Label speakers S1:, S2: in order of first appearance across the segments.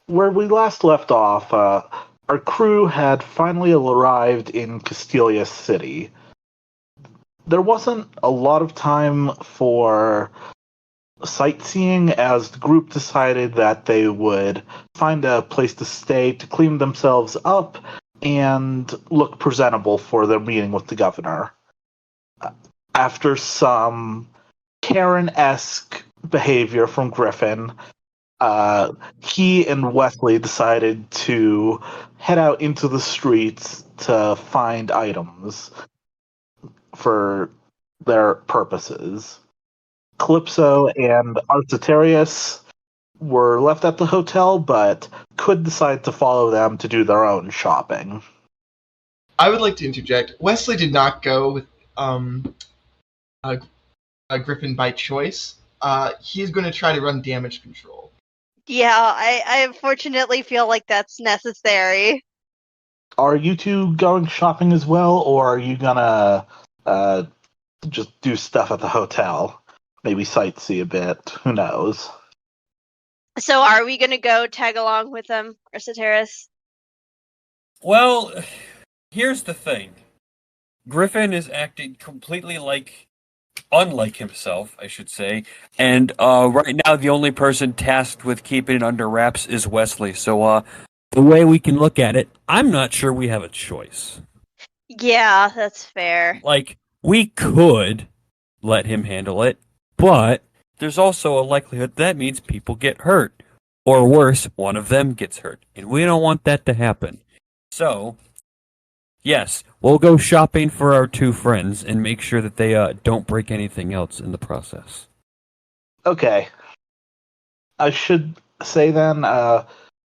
S1: Where we last left off, our crew had finally arrived in Castelia City. There wasn't a lot of time for sightseeing as the group decided that they would find a place to stay to clean themselves up and look presentable for their meeting with the governor. After some Karen-esque behavior from Griffin, he and Wesley decided to head out into the streets to find items for their purposes. Calypso and Arcitarius were left at the hotel, but could decide to follow them to do their own shopping.
S2: I would like to interject. Wesley did not go with Griffin by choice. He's going to try to run damage control.
S3: Yeah, I unfortunately feel like that's necessary.
S1: Are you two going shopping as well, or are you gonna just do stuff at the hotel? Maybe sightsee a bit. Who knows?
S3: So are we going to go tag along with them, Arcitarius?
S4: Well, here's the thing. Griffin is acting completely unlike himself, I should say. And right now, the only person tasked with keeping it under wraps is Wesley. So the way we can look at it, I'm not sure we have a choice.
S3: Yeah, that's fair.
S4: We could let him handle it, but there's also a likelihood that means people get hurt. Or worse, one of them gets hurt. And we don't want that to happen. So, yes, we'll go shopping for our two friends and make sure that they don't break anything else in the process.
S1: Okay. I should say then,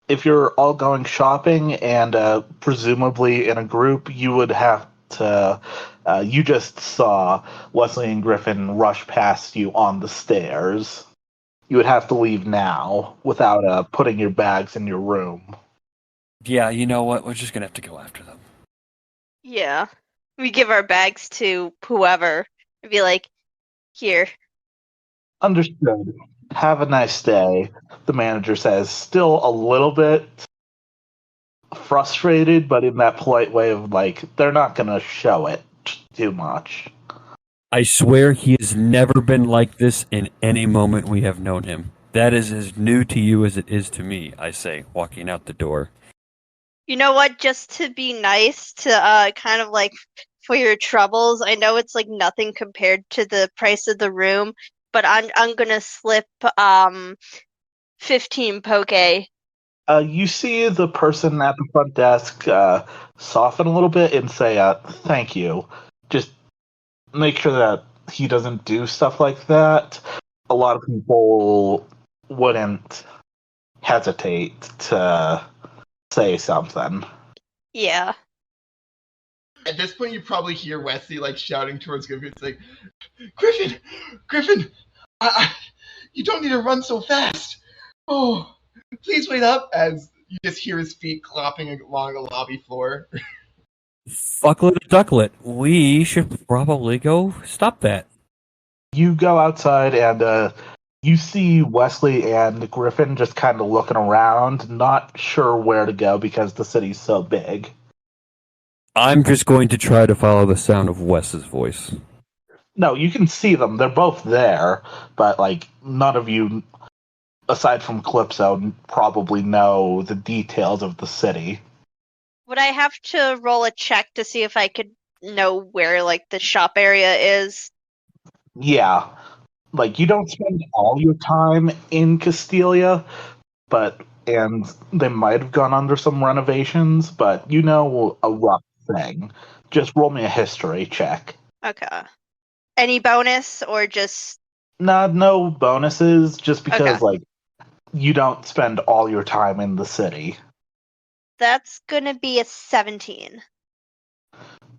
S1: if you're all going shopping and presumably in a group, you would have to. You just saw Wesley and Griffin rush past you on the stairs. You would have to leave now without putting your bags in your room.
S4: Yeah, you know what? We're just going to have to go after them.
S3: Yeah. We give our bags to whoever and be like, here.
S1: Understood. Have a nice day, the manager says, still a little bit frustrated, but in that polite way of they're not going to show it too much.
S4: I swear he has never been like this in any moment we have known him. That is as new to you as it is to me, I say, walking out the door.
S3: You know what? Just to be nice to kind of for your troubles, I know it's nothing compared to the price of the room, but I'm gonna slip 15 poke.
S1: You see the person at the front desk soften a little bit and say, thank you. Just make sure that he doesn't do stuff like that. A lot of people wouldn't hesitate to say something.
S3: Yeah.
S2: At this point, you probably hear Wesley shouting towards Griffin. It's like, Griffin, you don't need to run so fast. Oh, please wait up. As you just hear his feet clopping along the lobby floor.
S4: Fucklet or ducklet, we should probably go stop that.
S1: You go outside and you see Wesley and Griffin just kind of looking around, not sure where to go because the city's so big.
S4: I'm just going to try to follow the sound of Wes's voice.
S1: No, you can see them. They're both there, but none of you, aside from Calypso, probably know the details of the city.
S3: Would I have to roll a check to see if I could know where the shop area is?
S1: Yeah. You don't spend all your time in Castelia, and they might have gone under some renovations, but you know a rough thing. Just roll me a history check.
S3: Okay. Any bonus or just...
S1: No bonuses, just because, you don't spend all your time in the city.
S3: That's gonna be a 17.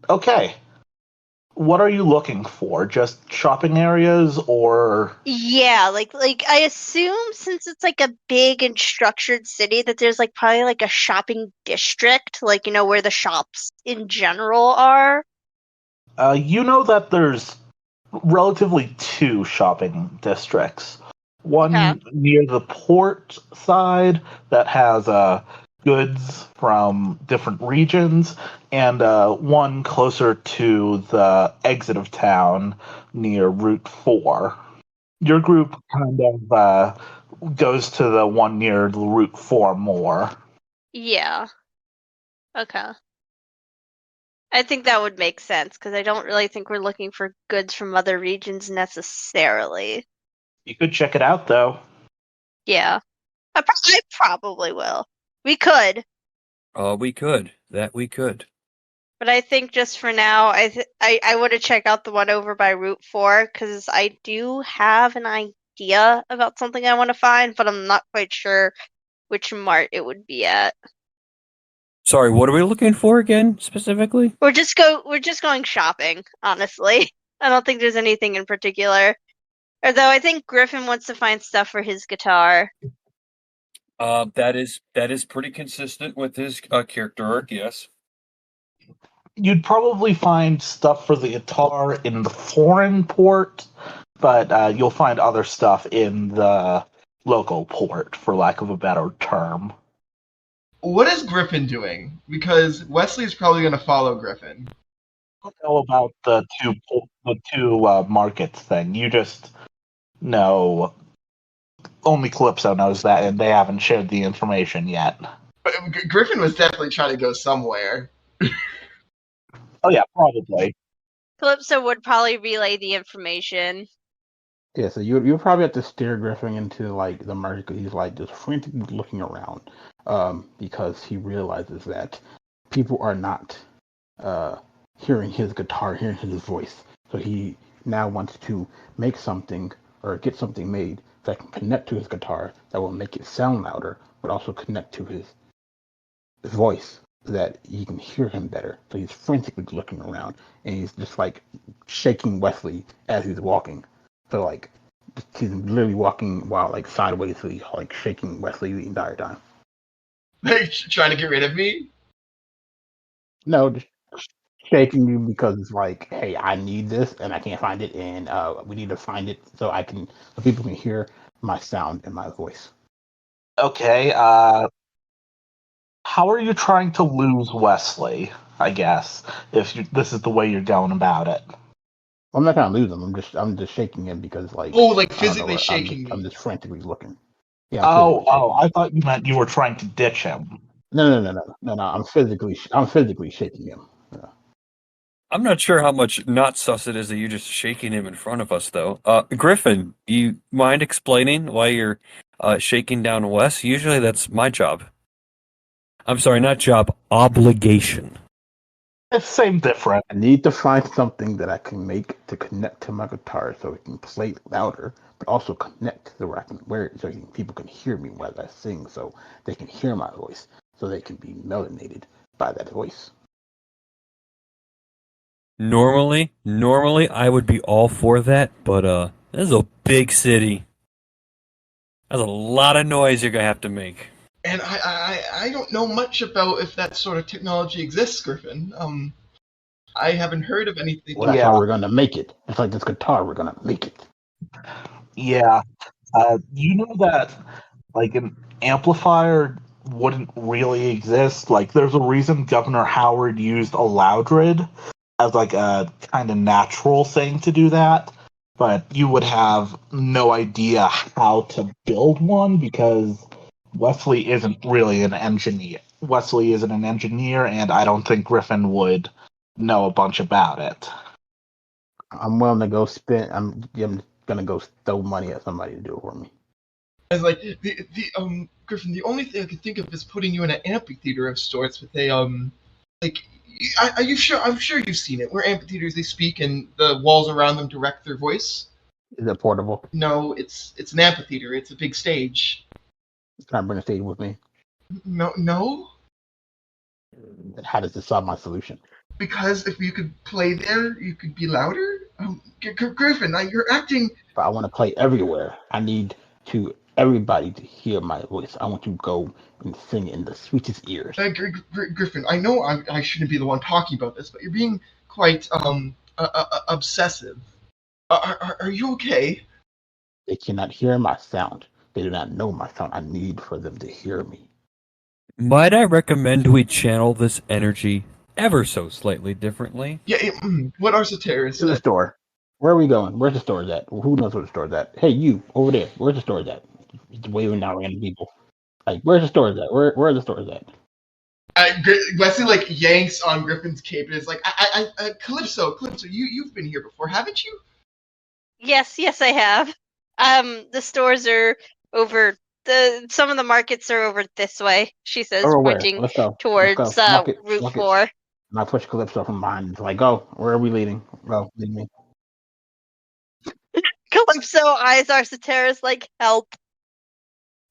S1: Okay. What are you looking for? Just shopping areas, or...
S3: Yeah, I assume since it's a big and structured city that there's probably a shopping district, where the shops in general are.
S1: You know that there's relatively two shopping districts. One near the port side that has goods from different regions, and one closer to the exit of town near Route 4. Your group kind of goes to the one near Route 4 more.
S3: Yeah. Okay. I think that would make sense because I don't really think we're looking for goods from other regions necessarily.
S1: You could check it out, though.
S3: Yeah. I probably will. We could,
S4: We could. That we could.
S3: but I think just for now, I want to check out the one over by Route 4 because I do have an idea about something I want to find, but I'm not quite sure which mart it would be at.
S4: Sorry, what are we looking for again, specifically?
S3: We're just going shopping, honestly. I don't think there's anything in particular. Although I think Griffin wants to find stuff for his guitar.
S4: That is pretty consistent with his character arc, yes.
S1: You'd probably find stuff for the guitar in the foreign port, but you'll find other stuff in the local port, for lack of a better term.
S2: What is Griffin doing? Because Wesley is probably going to follow Griffin.
S1: I don't know about the two markets thing. You just know only Calypso knows that, and they haven't shared the information yet.
S2: But Griffin was definitely trying to go somewhere.
S1: Oh yeah, probably.
S3: Calypso would probably relay the information.
S5: Yeah, so you'll probably have to steer Griffin into like the market because he's like just frantically looking around, because he realizes that people are not hearing his guitar, hearing his voice. So he now wants to make something or get something made that can connect to his guitar that will make it sound louder, but also connect to his voice so that he can hear him better. So he's frantically looking around and he's just like shaking Wesley as he's walking. So like he's literally walking while like sideways, so he's like shaking Wesley the entire time.
S2: Like, trying to get rid of me?
S5: No, just shaking you because it's like, hey, I need this and I can't find it, and we need to find it so people can hear my sound and my voice.
S1: Okay, how are you trying to lose Wesley, I guess, if this is the way you're going about it?
S5: I'm not gonna lose him. I'm just shaking him because like
S2: Like
S5: I don't know,
S2: physically shaking me.
S5: I'm just frantically looking. Yeah.
S1: I thought you meant you were trying to ditch him.
S5: No. I'm physically shaking him. Yeah.
S4: I'm not sure how much not sus it is that you just shaking him in front of us, though. Griffin, you mind explaining why you're shaking down Wes? Usually that's my job. I'm sorry, not job, obligation.
S1: It's same different.
S5: I need to find something that I can make to connect to my guitar so it can play louder, but also connect to where I can wear it so people can hear me while I sing, so they can hear my voice, so they can be melanated by that voice.
S4: Normally I would be all for that, but this is a big city. That's a lot of noise you're gonna have to make.
S2: And I don't know much about if that sort of technology exists, Griffin. I haven't heard of anything.
S5: Well, that's how we're gonna make it. It's like this guitar, we're gonna make it.
S1: Yeah. You know that, like, an amplifier wouldn't really exist. Like, there's a reason Governor Howard used a Loudred as, like, a kind of natural thing to do that. But you would have no idea how to build one because Wesley isn't really an engineer. Wesley isn't an engineer, and I don't think Griffin would know a bunch about it.
S5: I'm willing to go spend. I'm gonna go throw money at somebody to do it for me.
S2: It's like Griffin. The only thing I can think of is putting you in an amphitheater of sorts with a like. Are you sure? I'm sure you've seen it. Where amphitheaters they speak and the walls around them direct their voice.
S5: Is it portable?
S2: No, it's an amphitheater. It's a big stage.
S5: Can I bring a stage with me?
S2: No.
S5: How does this solve my solution?
S2: Because if you could play there, you could be louder. Griffin, you're acting.
S5: But I want to play everywhere. I need everybody to hear my voice. I want to go and sing in the sweetest ears.
S2: Griffin, I know I shouldn't be the one talking about this, but you're being quite obsessive. Are you okay?
S5: They cannot hear my sound. They do not know my sound. I need for them to hear me.
S4: Might I recommend we channel this energy ever so slightly differently?
S2: Yeah, what are the terrorists?
S5: To the store. Where are we going? Where's the store at? Who knows where the store's at? Hey, you over there. Where's the store at? Just waving down random people. Like, where's the store at? Where are the stores at?
S2: Wesley like yanks on Griffin's cape and is like, Calypso, you've been here before, haven't you?
S3: Yes, I have. The stores are over. Some of the markets are over this way. She says,
S5: Or where?
S3: pointing
S5: Let's go.
S3: towards
S5: Let's go. Muck it.
S3: Route
S5: Muck it.
S3: 4.
S5: And I push Calypso from behind. It's like, go. Where are we leading? Go. Lead me.
S3: Calypso eyes Arsateras like, help.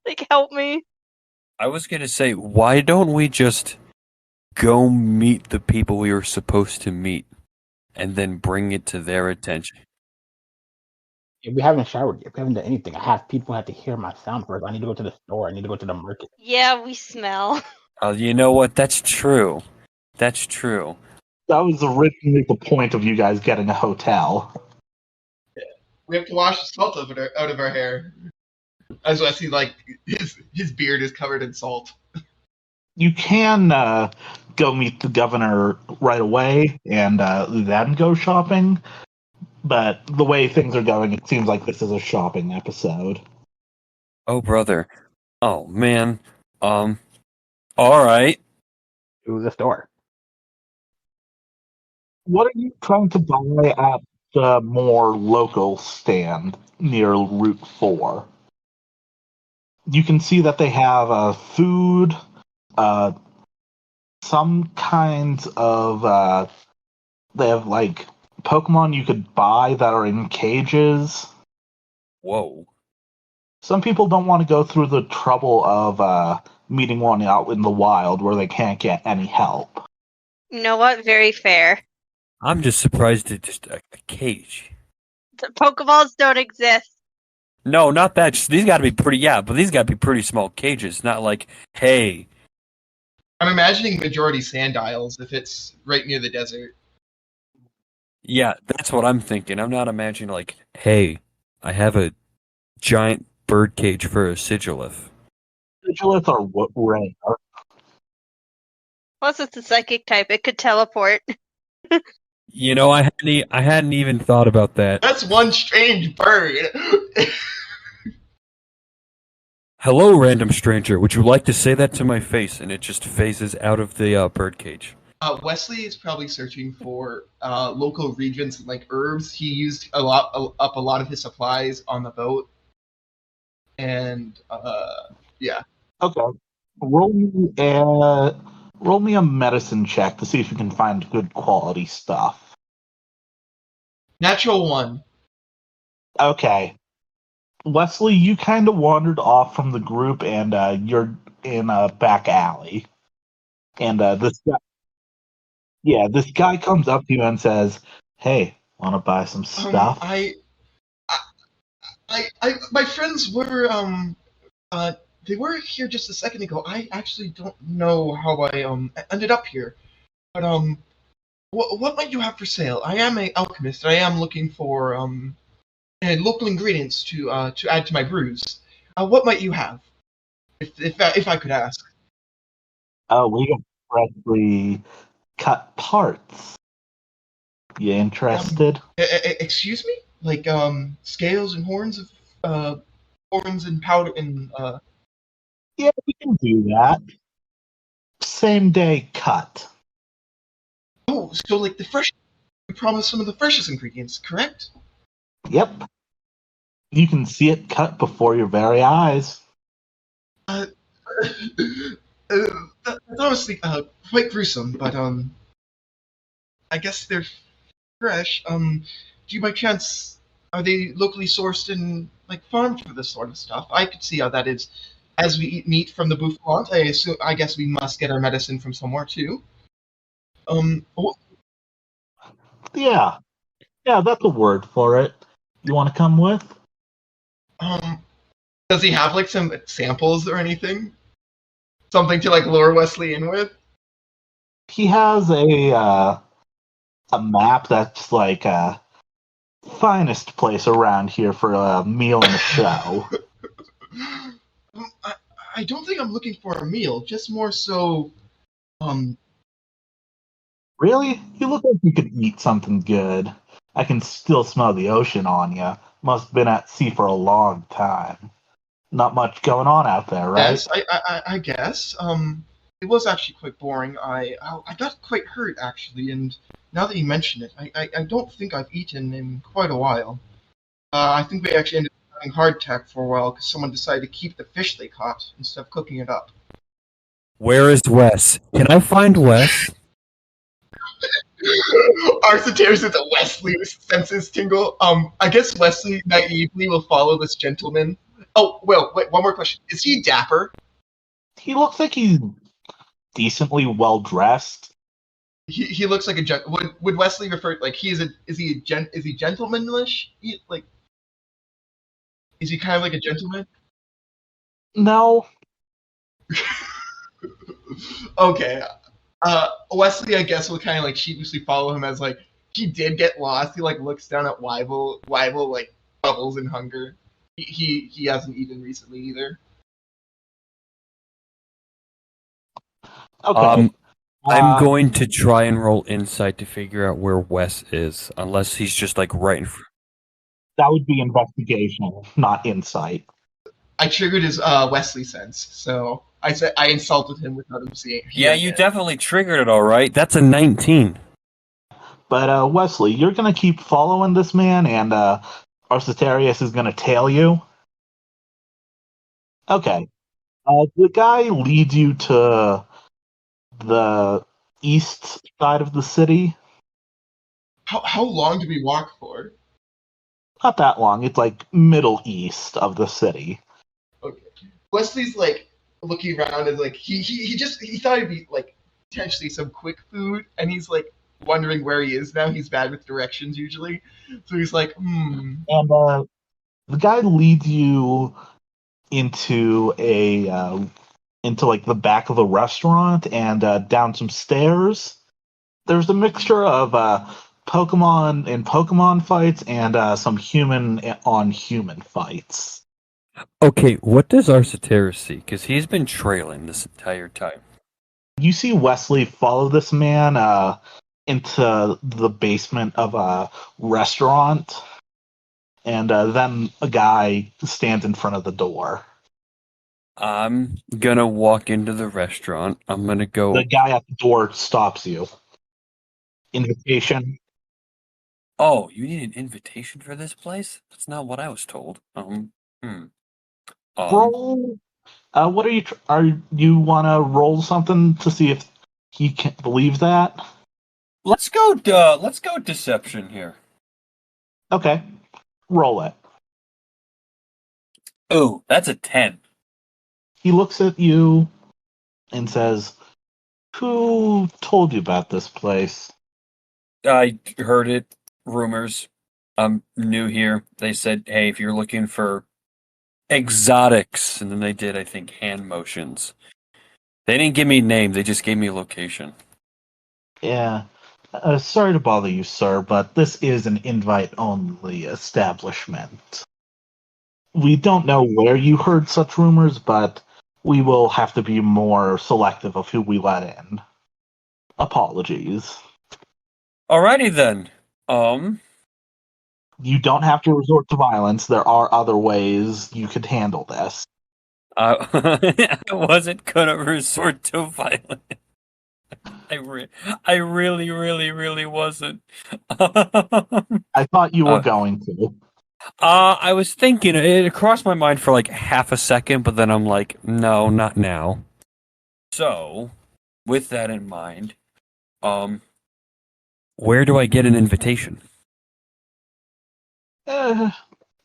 S3: Like, help me.
S4: I was gonna say, why don't we just go meet the people we were supposed to meet, and then bring it to their attention?
S5: We haven't showered yet. We haven't done anything. I have people have to hear my sound first. I need to go to the store. I need to go to the market.
S3: Yeah, we smell.
S4: You know what? That's true. That's true.
S1: That was originally the point of you guys getting a hotel.
S2: We have to wash the salt out of our hair. As Wesley, like, his beard is covered in salt.
S1: You can go meet the governor right away and then go shopping. But the way things are going, it seems like this is a shopping episode.
S4: Oh, brother. Oh, man. Alright.
S5: To the store.
S1: What are you trying to buy at the more local stand near Route 4? You can see that they have food, some kinds of... they have, like, Pokemon you could buy that are in cages.
S4: Whoa.
S1: Some people don't want to go through the trouble of meeting one out in the wild where they can't get any help.
S3: You know what? Very fair.
S4: I'm just surprised at just a cage.
S3: The Pokeballs don't exist.
S4: No, not that. Just, these gotta be pretty, but these gotta be pretty small cages. Not like, hey.
S2: I'm imagining majority Sandiles if it's right near the desert.
S4: Yeah, that's what I'm thinking. I'm not imagining like, hey, I have a giant bird cage for a Sigilif.
S1: Sigilith are rare.
S3: Plus, it's a psychic type. It could teleport.
S4: You know, I hadn't even thought about that.
S2: That's one strange bird.
S4: Hello, random stranger. Would you like to say that to my face? And it just phases out of the birdcage.
S2: Wesley is probably searching for local regions like herbs. He used up a lot of his supplies on the boat, and yeah.
S1: Okay. Roll me a medicine check to see if you can find good quality stuff.
S2: Natural 1.
S1: Okay. Wesley, you kind of wandered off from the group, and you're in a back alley. And this guy comes up to you and says, "Hey, want to buy some stuff?"
S2: My friends were they were here just a second ago. I actually don't know how I ended up here, but what might you have for sale? I am an alchemist. I am looking for local ingredients to add to my brews. What might you have, if I could ask?
S1: Oh, we got freshly cut parts. You interested?
S2: Excuse me? Like scales and horns of horns and powder and
S1: Yeah, we can do that. Same day cut.
S2: Oh, so like the fresh. You promised some of the freshest ingredients, correct?
S1: Yep. You can see it cut before your very eyes.
S2: That's honestly quite gruesome, but I guess they're fresh. Do you by chance are they locally sourced and like farmed for this sort of stuff? I could see how that is. As we eat meat from the buffalo, I guess we must get our medicine from somewhere too.
S1: Yeah, that's a word for it. You want to come with?
S2: Does he have like some samples or anything? Something to like lure Wesley in with?
S1: He has a map that's like finest place around here for a meal and a show.
S2: I, I don't think I'm looking for a meal, just more so, um,
S1: Really? You look like you could eat something good. I can still smell the ocean on you. Must have been at sea for a long time. Not much going on out there, right?
S2: yes, I guess. It was actually quite boring. I got quite hurt, actually, and now that you mention it, I don't think I've eaten in quite a while. I think we actually ended up having hardtack for a while because someone decided to keep the fish they caught instead of cooking it up.
S4: Where is Wes? Can I find Wes?
S2: Arcetair says that Wesley's senses tingle. I guess Wesley naively will follow this gentleman. Oh, well, wait, one more question. Is he dapper?
S1: He looks like he's decently well dressed.
S2: He looks like a would Wesley refer like is he gentlemanish? Like is he kind of like a gentleman?
S1: No,
S2: Okay. Wesley, I guess, will kind of like sheepishly follow him as like he did get lost. He like looks down at Wyvil like bubbles in hunger. He hasn't eaten recently either.
S1: okay.
S4: I'm going to try and roll insight to figure out where Wes is, unless he's just like right in front.
S1: That would be investigation, not insight.
S2: I triggered his Wesley sense, so I said I insulted him without him seeing.
S4: Yeah, you definitely triggered it all right. That's a 19.
S1: But Wesley, you're gonna keep following this man, and Arcetarius is gonna tail you. Okay. The guy leads you to the east side of the city.
S2: How long do we walk for?
S1: Not that long. It's like middle east of the city.
S2: Okay. Wesley's like looking around and like he thought it'd be like potentially some quick food, and he's like wondering where he is now. He's bad with directions usually, so he's like,
S1: And the guy leads you into into like the back of the restaurant and down some stairs. There's a mixture of Pokemon and Pokemon fights and some human on human fights.
S4: Okay, what does Arcetaris see? Because he's been trailing this entire time.
S1: You see Wesley follow this man into the basement of a restaurant, and then a guy stands in front of the door.
S4: I'm gonna walk into the restaurant. I'm gonna go.
S1: The guy at the door stops you. Invitation.
S4: Oh, you need an invitation for this place? That's not what I was told.
S1: Roll. What are you? Are you want to roll something to see if he can believe that?
S4: Let's go. Let's go deception here.
S1: Okay, roll it.
S4: Oh, that's a 10.
S1: He looks at you and says, "Who told you about this place?"
S4: I heard it. Rumors. I'm new here. They said, hey, if you're looking for exotics, and then they did, I think, hand motions. They didn't give me a name. They just gave me a location.
S1: Yeah. Sorry to bother you, sir, but this is an invite-only establishment. We don't know where you heard such rumors, but we will have to be more selective of who we let in. Apologies.
S4: Alrighty then.
S1: You don't have to resort to violence. There are other ways you could handle this.
S4: I wasn't gonna resort to violence. I really, really, really wasn't.
S1: I thought you were going to.
S4: I was thinking it crossed my mind for like half a second, but then I'm like, no, not now. So, with that in mind, where do I get an invitation?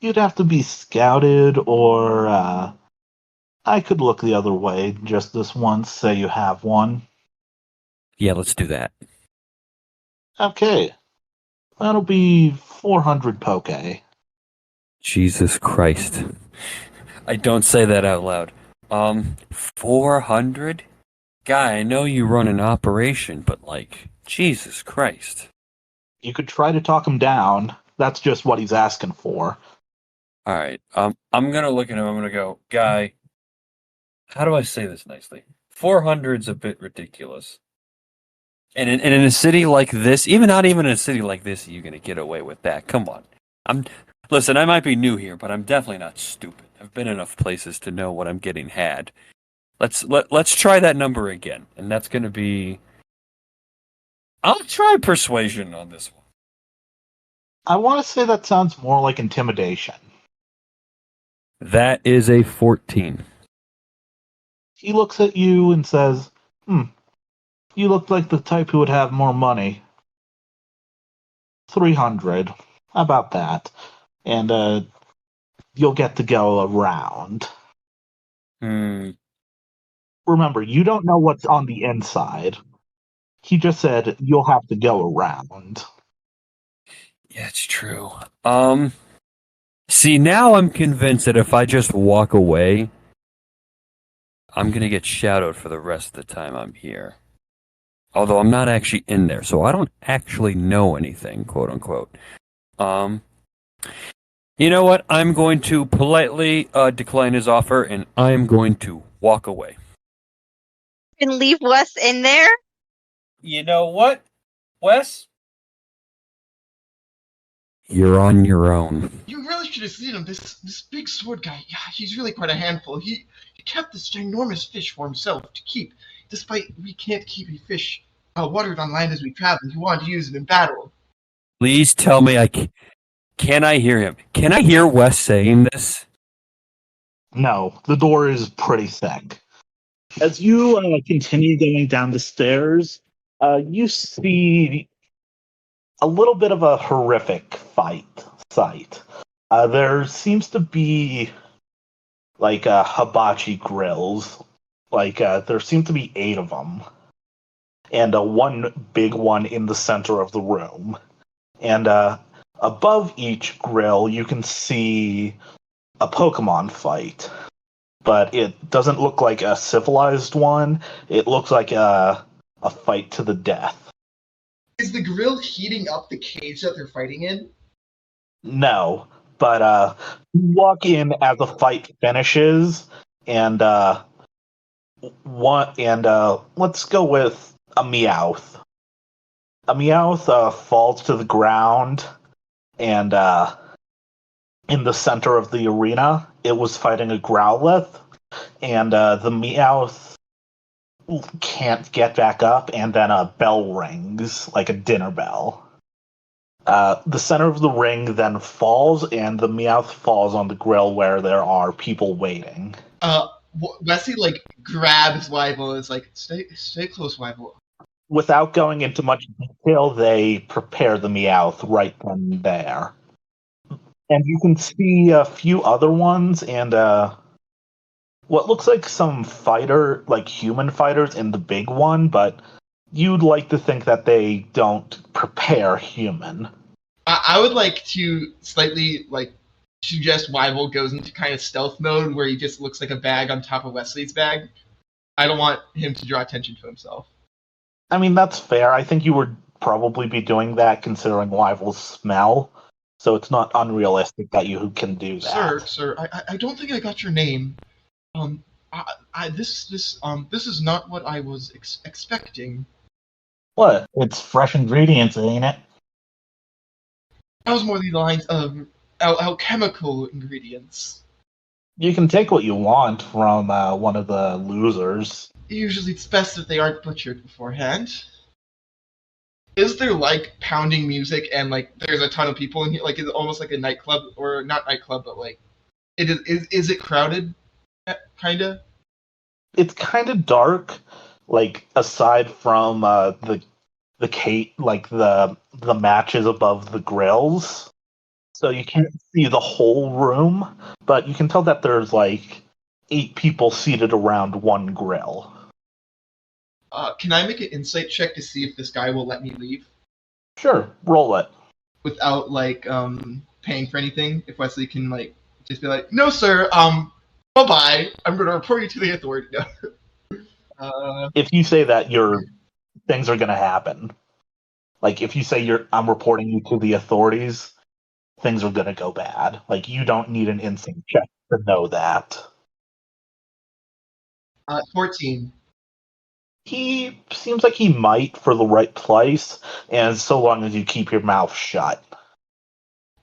S1: You'd have to be scouted, or I could look the other way just this once, say you have one.
S4: Yeah, let's do that.
S1: Okay. That'll be 400 Poke.
S4: Jesus Christ. I don't say that out loud. 400? Guy, I know you run an operation, but like, Jesus Christ.
S1: You could try to talk him down. That's just what he's asking for.
S4: All right. I'm gonna look at him. I'm gonna go, guy. How do I say this nicely? 400's a bit ridiculous. And in a city like this, not even in a city like this, are you gonna get away with that? Come on. Listen. I might be new here, but I'm definitely not stupid. I've been enough places to know what I'm getting had. Let's try that number again, and that's gonna be. I'll try persuasion on this one.
S1: I want to say that sounds more like intimidation.
S4: That is a 14.
S1: He looks at you and says, you look like the type who would have more money. 300. How about that? And you'll get to go around. Remember, you don't know what's on the inside. He just said you'll have to go around.
S4: Yeah, it's true. See, now I'm convinced that if I just walk away, I'm gonna get shadowed for the rest of the time I'm here. Although I'm not actually in there, so I don't actually know anything, quote unquote. You know what? I'm going to politely decline his offer, and I'm going to walk away.
S3: And leave Wes in there?
S4: You know what, Wes? You're on your own.
S2: You really should have seen him. This big sword guy. Yeah, he's really quite a handful. He kept this ginormous fish for himself to keep, despite we can't keep a fish watered on land as we travel. He wanted to use it in battle.
S4: Please tell me can I hear him? Can I hear Wes saying this?
S1: No, the door is pretty thick. As you continue going down the stairs, you see a little bit of a horrific sight. There seems to be like hibachi grills. There seem to be 8 of them. And one big one in the center of the room. And above each grill, you can see a Pokemon fight. But it doesn't look like a civilized one. It looks like a fight to the death.
S2: Is the grill heating up the cage that they're fighting in?
S1: No, but you walk in as the fight finishes, and let's go with a Meowth. A Meowth falls to the ground, and in the center of the arena, it was fighting a Growlithe, and the Meowth can't get back up, and then a bell rings, like a dinner bell. The center of the ring then falls, and the Meowth falls on the grill where there are people waiting.
S2: Wesley grabs Weibel and is like, stay close, Weibel.
S1: Without going into much detail, they prepare the Meowth right then and there. And you can see a few other ones, and what looks like some human fighters in the big one, but you'd like to think that they don't prepare human.
S2: I would like to slightly suggest Weibel goes into kind of stealth mode where he just looks like a bag on top of Wesley's bag. I don't want him to draw attention to himself.
S1: I mean, that's fair. I think you would probably be doing that considering Weibel's smell, so it's not unrealistic that you can do that.
S2: Sir, I don't think I got your name. This is not what I was expecting.
S1: What? It's fresh ingredients, ain't it?
S2: That was more the lines of alchemical ingredients.
S1: You can take what you want from one of the losers.
S2: Usually it's best if they aren't butchered beforehand. Is there pounding music and there's a ton of people in here? Is it almost like a nightclub, or not nightclub, but is it crowded? Kinda.
S1: It's kind of dark. Aside from the matches above the grills, so you can't see the whole room, but you can tell that there's 8 people seated around one grill.
S2: Can I make an insight check to see if this guy will let me leave?
S1: Sure, roll it.
S2: Without paying for anything? If Wesley can just be like, no sir, bye-bye, I'm gonna report you to the authority.
S1: If you say that, your things are gonna happen. If you say I'm reporting you to the authorities, things are gonna go bad. Like, you don't need an instinct check to know that.
S2: 14.
S1: He seems like he might for the right price, and so long as you keep your mouth shut.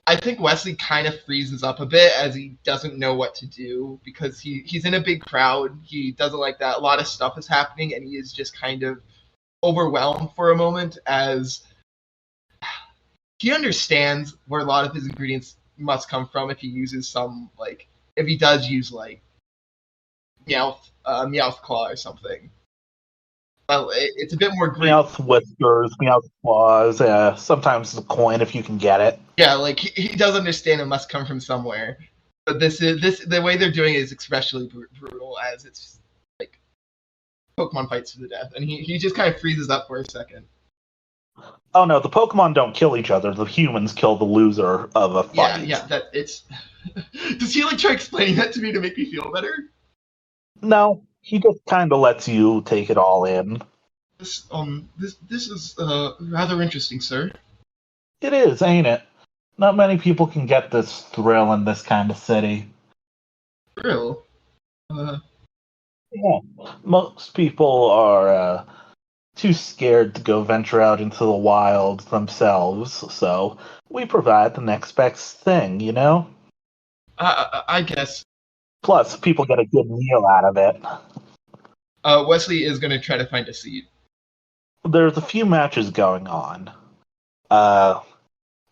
S2: I think Wesley kind of freezes up a bit as he doesn't know what to do because he's in a big crowd. He doesn't like that. A lot of stuff is happening, and he is just kind of overwhelmed for a moment as he understands where a lot of his ingredients must come from if he uses some, like, if he does use, like, Meowth Claw or something. Well, it's a bit more green.
S1: Meowth whiskers, Meowth claws, sometimes the coin if you can get it.
S2: Yeah, like he does understand it must come from somewhere, but the way they're doing it is especially brutal as it's like Pokemon fights to the death, and he just kind of freezes up for a second.
S1: Oh no, the Pokemon don't kill each other. The humans kill the loser of a fight.
S2: Yeah, that it's. Does he like try explaining that to me to make me feel better?
S1: No, he just kind of lets you take it all in.
S2: This is rather interesting, sir.
S1: It is, ain't it? Not many people can get this thrill in this kind of city.
S2: Thrill.
S1: Yeah. Most people are too scared to go venture out into the wild themselves, so we provide the next best thing, you know?
S2: I guess.
S1: Plus, people get a good meal out of it.
S2: Wesley is going to try to find a seat.
S1: There's a few matches going on.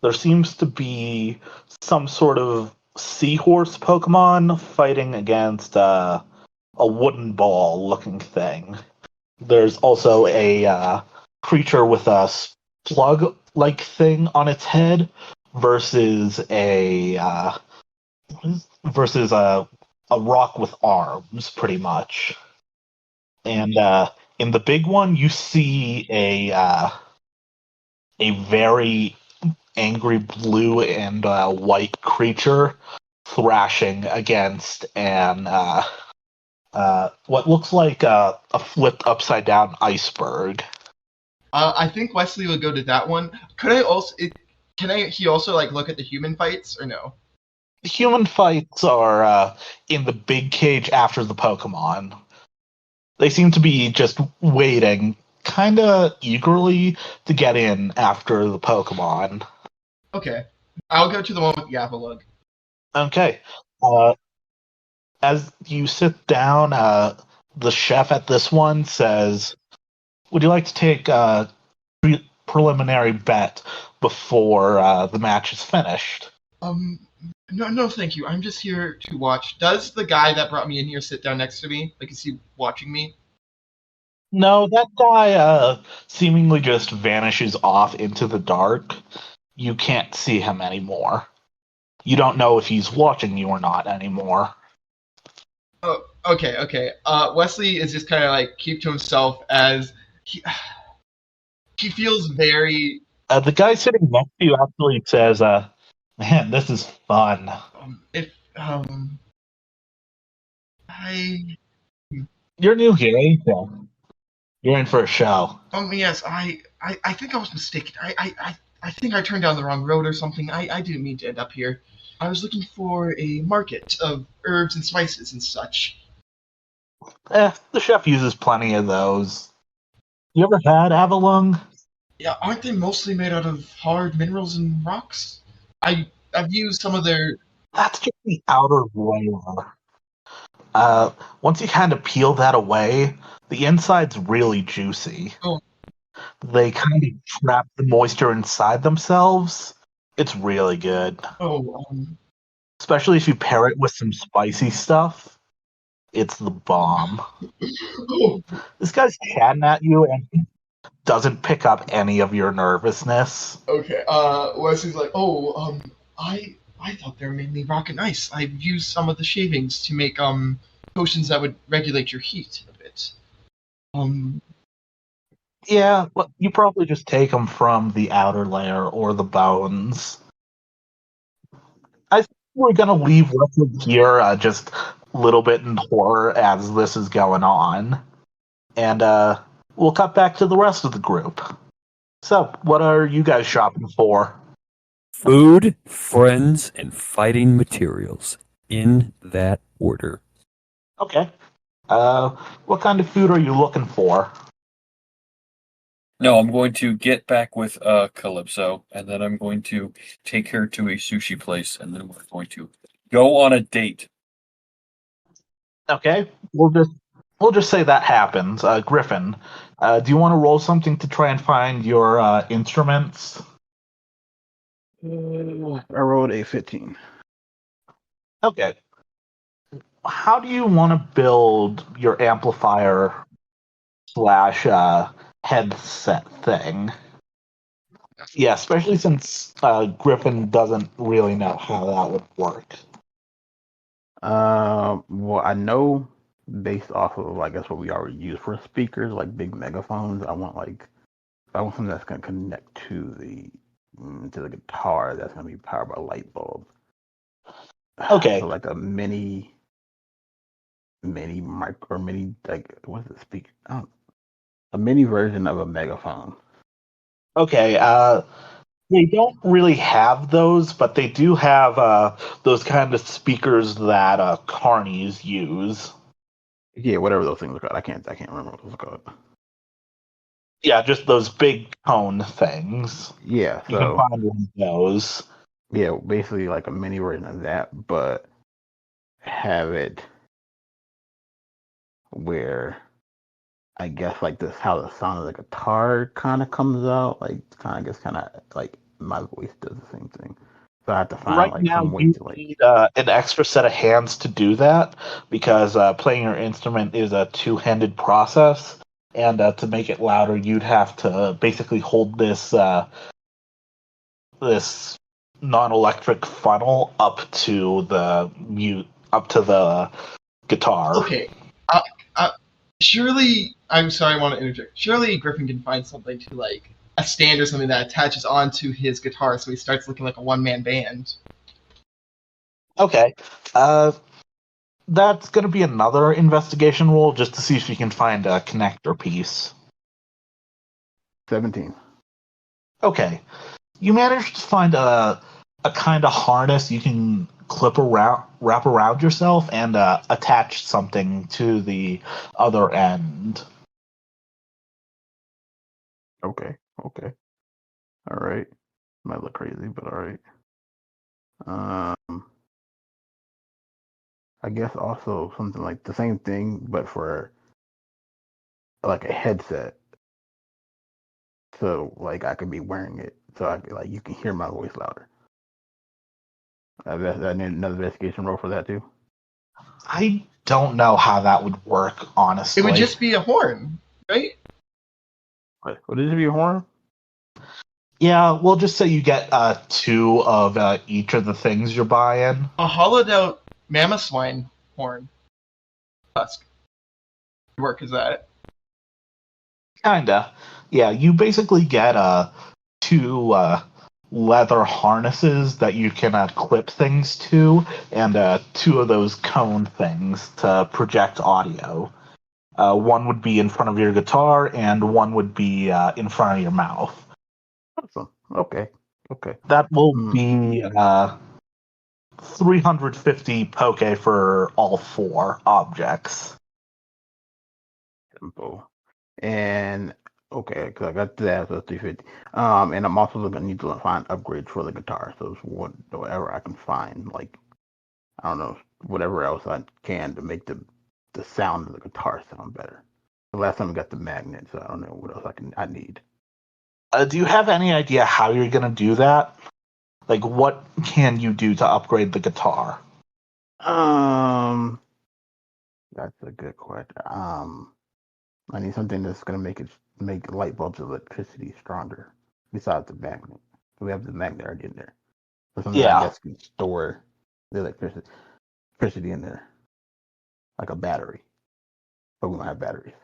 S1: There seems to be some sort of seahorse Pokemon fighting against a wooden ball looking thing. There's also a creature with a slug like thing on its head versus a rock with arms, pretty much. And in the big one, you see a very angry blue and white creature thrashing against an what looks like a flipped upside down iceberg.
S2: I think Wesley would go to that one. Could I also? He also like look at the human fights or no?
S1: The human fights are in the big cage after the Pokemon. They seem to be just waiting, kind of eagerly, to get in after the Pokemon.
S2: Okay, I'll go to the one with Yavalug.
S1: Okay. As you sit down, the chef at this one says, "Would you like to take a preliminary bet before the match is finished?"
S2: No, thank you. I'm just here to watch. Does the guy that brought me in here sit down next to me? Like, is he watching me?
S1: No, that guy seemingly just vanishes off into the dark. You can't see him anymore. You don't know if he's watching you or not anymore.
S2: Oh, okay. Wesley is just kind of like keep to himself as he feels very.
S1: The guy sitting next to you actually says, "Man, this is fun." You're new here, ain't you? You're in for a show.
S2: Yes, I think I was mistaken. I think I turned down the wrong road or something. I didn't mean to end up here. I was looking for a market of herbs and spices and such.
S1: The chef uses plenty of those. You ever had Avalung?
S2: Yeah, aren't they mostly made out of hard minerals and rocks? I've used some of their.
S1: That's just the outer layer. Once you kind of peel that away, the inside's really juicy.
S2: Oh.
S1: They kind of trap the moisture inside themselves. It's really good. Especially if you pair it with some spicy stuff. It's the bomb. This guy's chatting at you and he doesn't pick up any of your nervousness.
S2: Okay. Wesley's like, I thought they were mainly rock and ice. I've used some of the shavings to make potions that would regulate your heat a bit.
S1: Yeah, well, you probably just take them from the outer layer or the bones. I think we're gonna leave Wesley here just a little bit in horror as this is going on, and we'll cut back to the rest of the group. So, what are you guys shopping for?
S4: Food, friends, and fighting materials. In that order.
S1: Okay. What kind of food are you looking for?
S4: No, I'm going to get back with Calypso, and then I'm going to take her to a sushi place, and then we're going to go on a date.
S1: Okay, we'll just say that happens. Griffin, do you want to roll something to try and find your instruments?
S5: I rolled a 15.
S1: Okay. How do you want to build your amplifier slash headset thing? Yeah, especially since Griffin doesn't really know how that would work.
S5: Well, I know based off of, I guess, what we already use for speakers, like big megaphones. I want something that's gonna connect to the guitar that's gonna be powered by a light bulb.
S1: Okay.
S5: So like a mini mic or mini, like, what's the speaker? A mini version of a megaphone.
S1: Okay, they don't really have those, but they do have those kind of speakers that carnies use.
S5: Yeah, whatever those things are called. I can't remember what those are called.
S1: Yeah, just those big cone things.
S5: Yeah,
S1: You can
S5: so
S1: find one of those.
S5: yeah, basically like a mini version of that, but have it where I guess like this how the sound of the guitar kind of comes out, like kind of like my voice does the same thing. So I have to find
S1: Right
S5: like
S1: now,
S5: some way
S1: you
S5: to like.
S1: need an extra set of hands to do that because playing your instrument is a two-handed process, and to make it louder, you'd have to basically hold this non-electric funnel up to the guitar.
S2: Okay. Uh, Surely, I'm sorry, I want to interject. Surely Griffin can find something to, like, a stand or something that attaches onto his guitar so he starts looking like a one-man band.
S1: Okay. Uh, that's going to be another investigation roll just to see if you can find a connector piece.
S5: 17.
S1: Okay. You managed to find a kind of harness you can wrap around yourself and attach something to the other end.
S5: Okay, okay, all right. Might look crazy, but all right. I guess also something like the same thing, but for like a headset. So like I could be wearing it, so I could, like you can hear my voice louder. I need another investigation roll for that too.
S1: I don't know how that would work, honestly.
S2: It would just be a horn, right?
S5: What did it be a horn?
S1: Yeah, we'll just say you get two of each of the things you're buying.
S2: A hollowed out mammoth swine horn. Tusk. Work is that?
S1: Kinda. Yeah, you basically get two leather harnesses that you can clip things to, and two of those cone things to project audio. One would be in front of your guitar, and one would be in front of your mouth.
S5: Awesome. Okay. Okay.
S1: That will
S5: Hmm.
S1: be 350 poke for all four objects.
S5: Simple. And okay, because I got that, so 350. And I'm also gonna need to find upgrades for the guitar. So it's whatever I can find, like I don't know, whatever else I can to make the sound of the guitar sound better. The last time I got the magnet, so I don't know what else I need.
S1: Do you have any idea how you're going to do that? Like, what can you do to upgrade the guitar?
S5: That's a good question. I need something that's gonna make light bulbs electricity stronger. Besides the magnet, we have the magnet already in there. So something I
S1: Yeah.
S5: guess can store the electricity in there, like a battery. But we don't have batteries.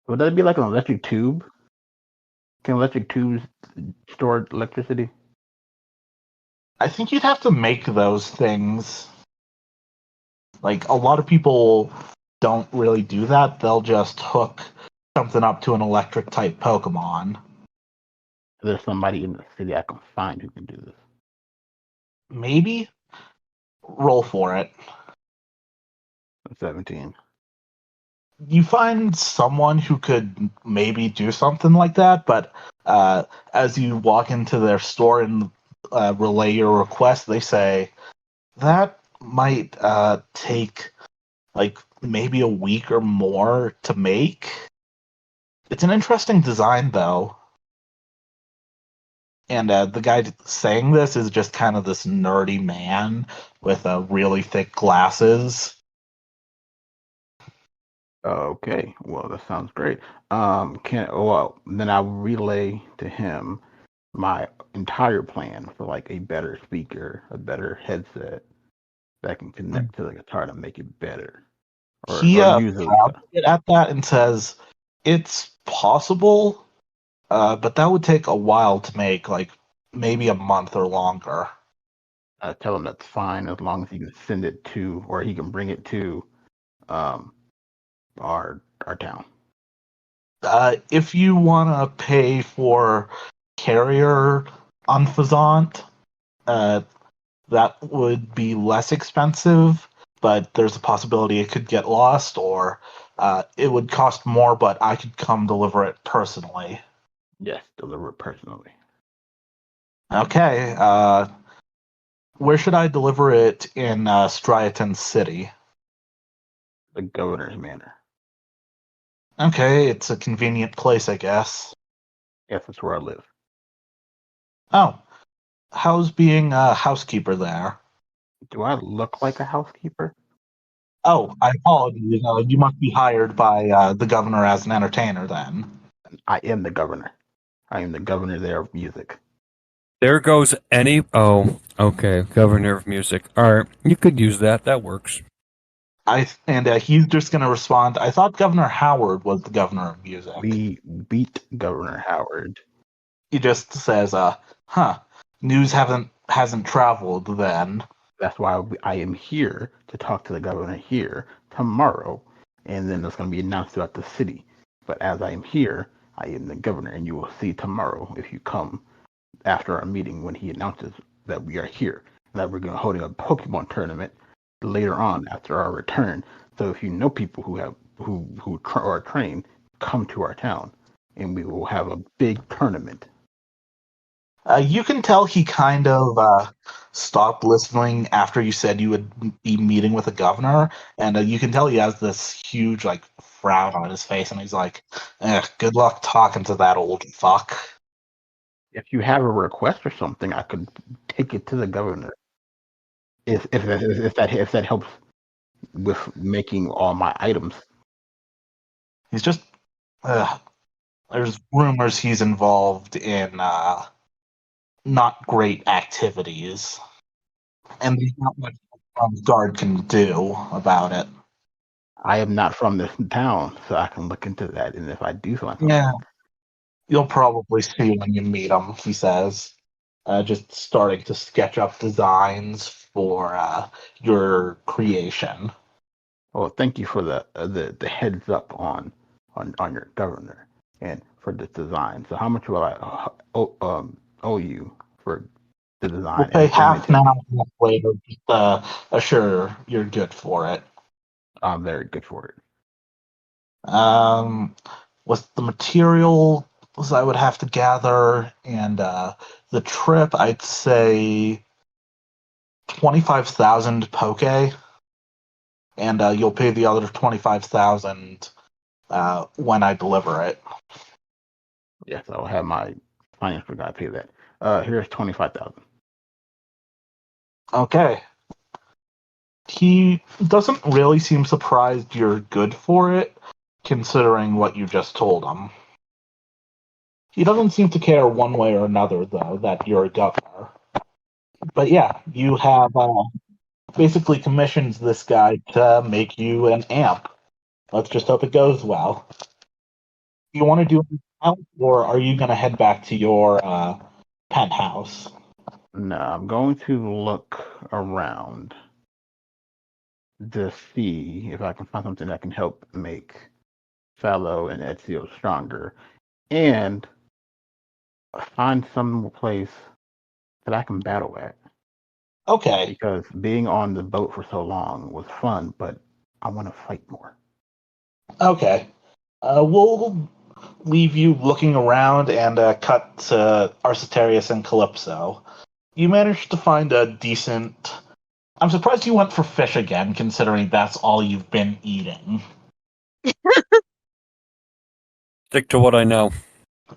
S5: Would that be like an electric tube? Can electric tubes store electricity?
S1: I think you'd have to make those things. Like, a lot of people don't really do that. They'll just hook something up to an electric type Pokemon.
S5: there's somebody in the city I can find who can do this.
S1: Maybe roll for it.
S5: 17.
S1: You find someone who could maybe do something like that, but as you walk into their store and relay your request, they say that might take like maybe a week or more to make. It's an interesting design, though. And the guy saying this is just kind of this nerdy man with really thick glasses.
S5: Okay, well that sounds great. Then I'll relay to him my entire plan for like a better speaker, a better headset that can connect to the guitar to make it better,
S1: He
S5: or use the
S1: frowns a bit at that and says, "It's possible, but that would take a while to make, like maybe a month or longer."
S5: tell him that's fine as long as he can send it to, or he can bring it to, um, our town.
S1: If you want to pay for carrier on Fazant, that would be less expensive, but there's a possibility it could get lost, or it would cost more, but I could come deliver it personally.
S5: Yes, deliver it personally.
S1: Okay, where should I deliver it in Striaton City?
S5: The governor's manor.
S1: Okay, it's a convenient place, I guess.
S5: Yes, that's where I live.
S1: Oh, how's being a housekeeper there?
S5: Do I look like a housekeeper?
S1: Oh, I apologize. You must be hired by the governor as an entertainer then.
S5: I am the governor. I am the governor there of music.
S4: There goes any. Oh, okay. Governor of music. All right, you could use that. That works.
S1: He's just going to respond. I thought Governor Howard was the governor of music.
S5: We beat Governor Howard.
S1: He just says, "Huh, news hasn't traveled then."
S5: That's why I am here to talk to the governor here tomorrow, and then it's going to be announced throughout the city. But as I am here, I am the governor, and you will see tomorrow if you come after our meeting when he announces that we are here, and that we're going to holding a Pokemon tournament later on after our return. So if you know people who are trained, come to our town, and we will have a big tournament.
S1: You can tell he kind of stopped listening after you said you would be meeting with the governor, and you can tell he has this huge like frown on his face, and he's like, "Good luck talking to that old fuck."
S5: If you have a request or something, I could take it to the governor. If that helps with making all my items.
S1: He's just there's rumors he's involved in not great activities, and there's not much guard can do about it.
S5: I am not from this town, so I can look into that. And if I do find something,
S1: Yeah, you'll probably see when you meet him. He says, just starting to sketch up designs for your creation.
S5: well, thank you for the heads up on your governor and for this design. So how much will I owe you for the design?
S1: We'll pay half
S5: maintain
S1: now,
S5: it?
S1: half later. Just assure you're good for it.
S5: I'm very good for it.
S1: With the materials I would have to gather and the trip, I'd say 25,000 poke, and you'll pay the other 25,000 when I deliver it.
S5: Yes, I'll have my financial guy pay that. Here's 25,000.
S1: Okay. He doesn't really seem surprised you're good for it, considering what you just told him. He doesn't seem to care one way or another, though, that you're a governor. But yeah, you have basically commissions this guy to make you an amp. Let's just hope it goes well. You want to do it now, or are you going to head back to your penthouse?
S5: No, I'm going to look around to see if I can find something that can help make Fallow and Ezio stronger. And find some place that I can battle at.
S1: Okay.
S5: Because being on the boat for so long was fun, but I want to fight more.
S1: Okay. We'll leave you looking around and cut to Arcitarius and Calypso. You managed to find a decent. I'm surprised you went for fish again, considering that's all you've been eating.
S4: Stick to what I know.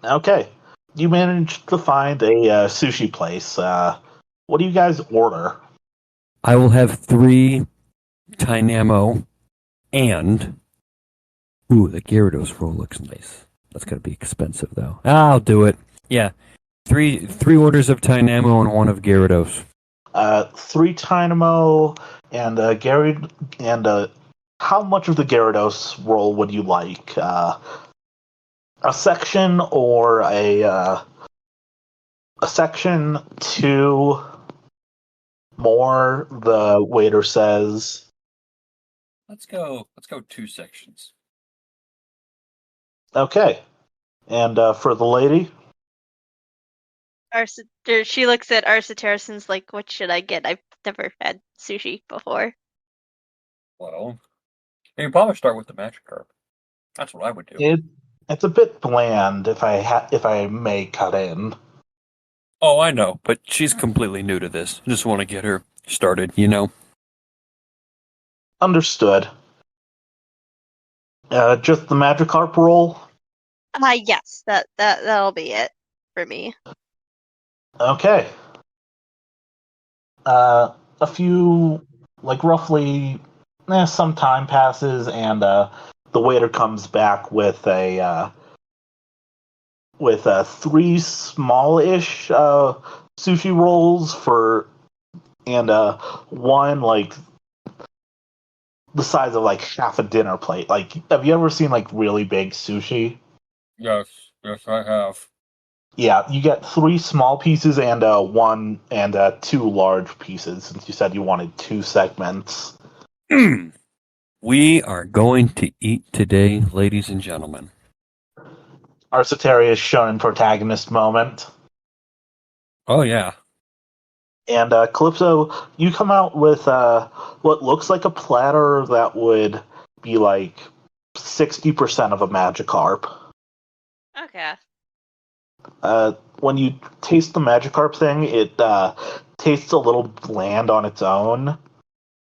S1: Okay. You managed to find a sushi place. What do you guys order?
S4: I will have 3 Dynamo and... Ooh, the Gyarados roll looks nice. That's going to be expensive, though. I'll do it. Yeah. Three orders of Dynamo and 1 of Gyarados.
S1: 3 Dynamo and Gary and how much of the Gyarados roll would you like? A section or a section 2 more? The waiter says.
S4: Let's go 2 sections.
S1: Okay, and for the lady.
S3: She looks at Arcitarius and's like, what should I get? I've never had sushi before.
S4: Well, you can probably start with the Magikarp. That's what I would do.
S1: It's a bit bland, if I may cut in.
S4: Oh, I know, but she's completely new to this. Just want to get her started, you know?
S1: Understood. Just the Magikarp roll?
S3: Yes, that'll be it for me.
S1: Okay. A few, like roughly, some time passes, and the waiter comes back with a 3 small-ish sushi rolls and 1 like the size of like half a dinner plate. Like, have you ever seen like really big sushi?
S4: Yes, I have.
S1: Yeah, you get 3 small pieces and 1 and 2 large pieces, since you said you wanted 2 segments.
S4: We are going to eat today, ladies and gentlemen.
S1: Arcitarius shown protagonist moment.
S4: Oh, yeah.
S1: And Calypso, you come out with what looks like a platter that would be like 60% of a Magikarp.
S3: Okay.
S1: When you taste the Magikarp thing, it tastes a little bland on its own.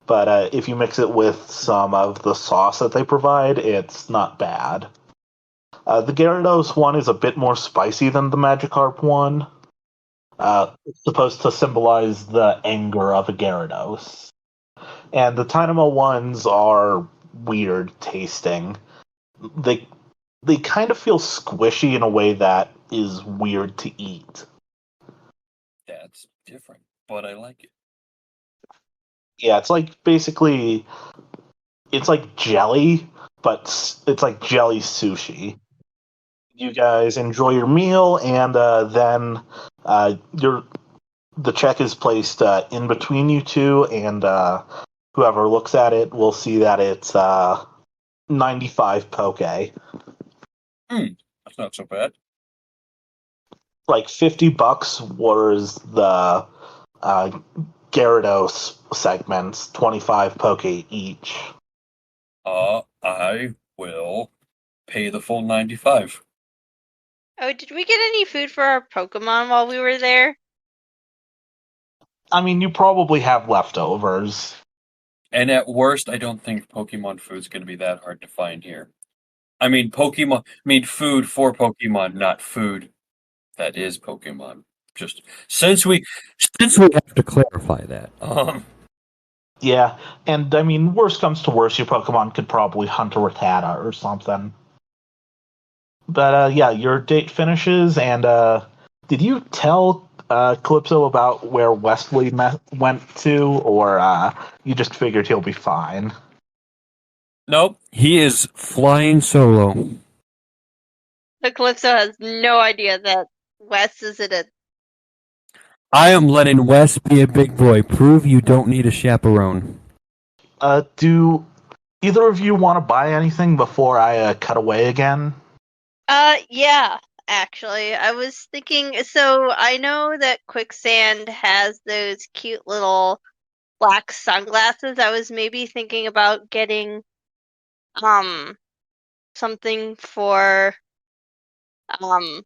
S1: But if you mix it with some of the sauce that they provide, it's not bad. The Gyarados one is a bit more spicy than the Magikarp one. It's supposed to symbolize the anger of a Gyarados. And the Dynamo ones are weird tasting. They kind of feel squishy in a way that is weird to eat.
S4: That's different, but I like it.
S1: Yeah, it's like basically, it's like jelly, but it's like jelly sushi. You guys enjoy your meal, and then the check is placed in between you two, and whoever looks at it will see that it's 95 poke.
S4: That's not so bad.
S1: Like $50 was the Gyarados segments, 25 poke each.
S4: I will pay the full 95.
S3: Oh, did we get any food for our Pokemon while we were there?
S1: I mean, you probably have leftovers.
S4: And at worst, I don't think Pokemon food's going to be that hard to find here. I mean, food for Pokemon, not food that is Pokemon. Just since we have to clarify that.
S1: Yeah, and I mean, worst comes to worst, your Pokemon could probably hunt a Rattata or something. But yeah, your date finishes, and did you tell Calypso about where Wesley went to, or you just figured he'll be fine?
S4: Nope, he is flying solo.
S3: The Calypso has no idea that Wes is in it.
S4: I am letting Wes be a big boy. Prove you don't need a chaperone.
S1: Do either of you want to buy anything before I cut away again?
S3: Yeah. actually. I was thinking, so I know that Quicksand has those cute little black sunglasses. I was maybe thinking about getting something for um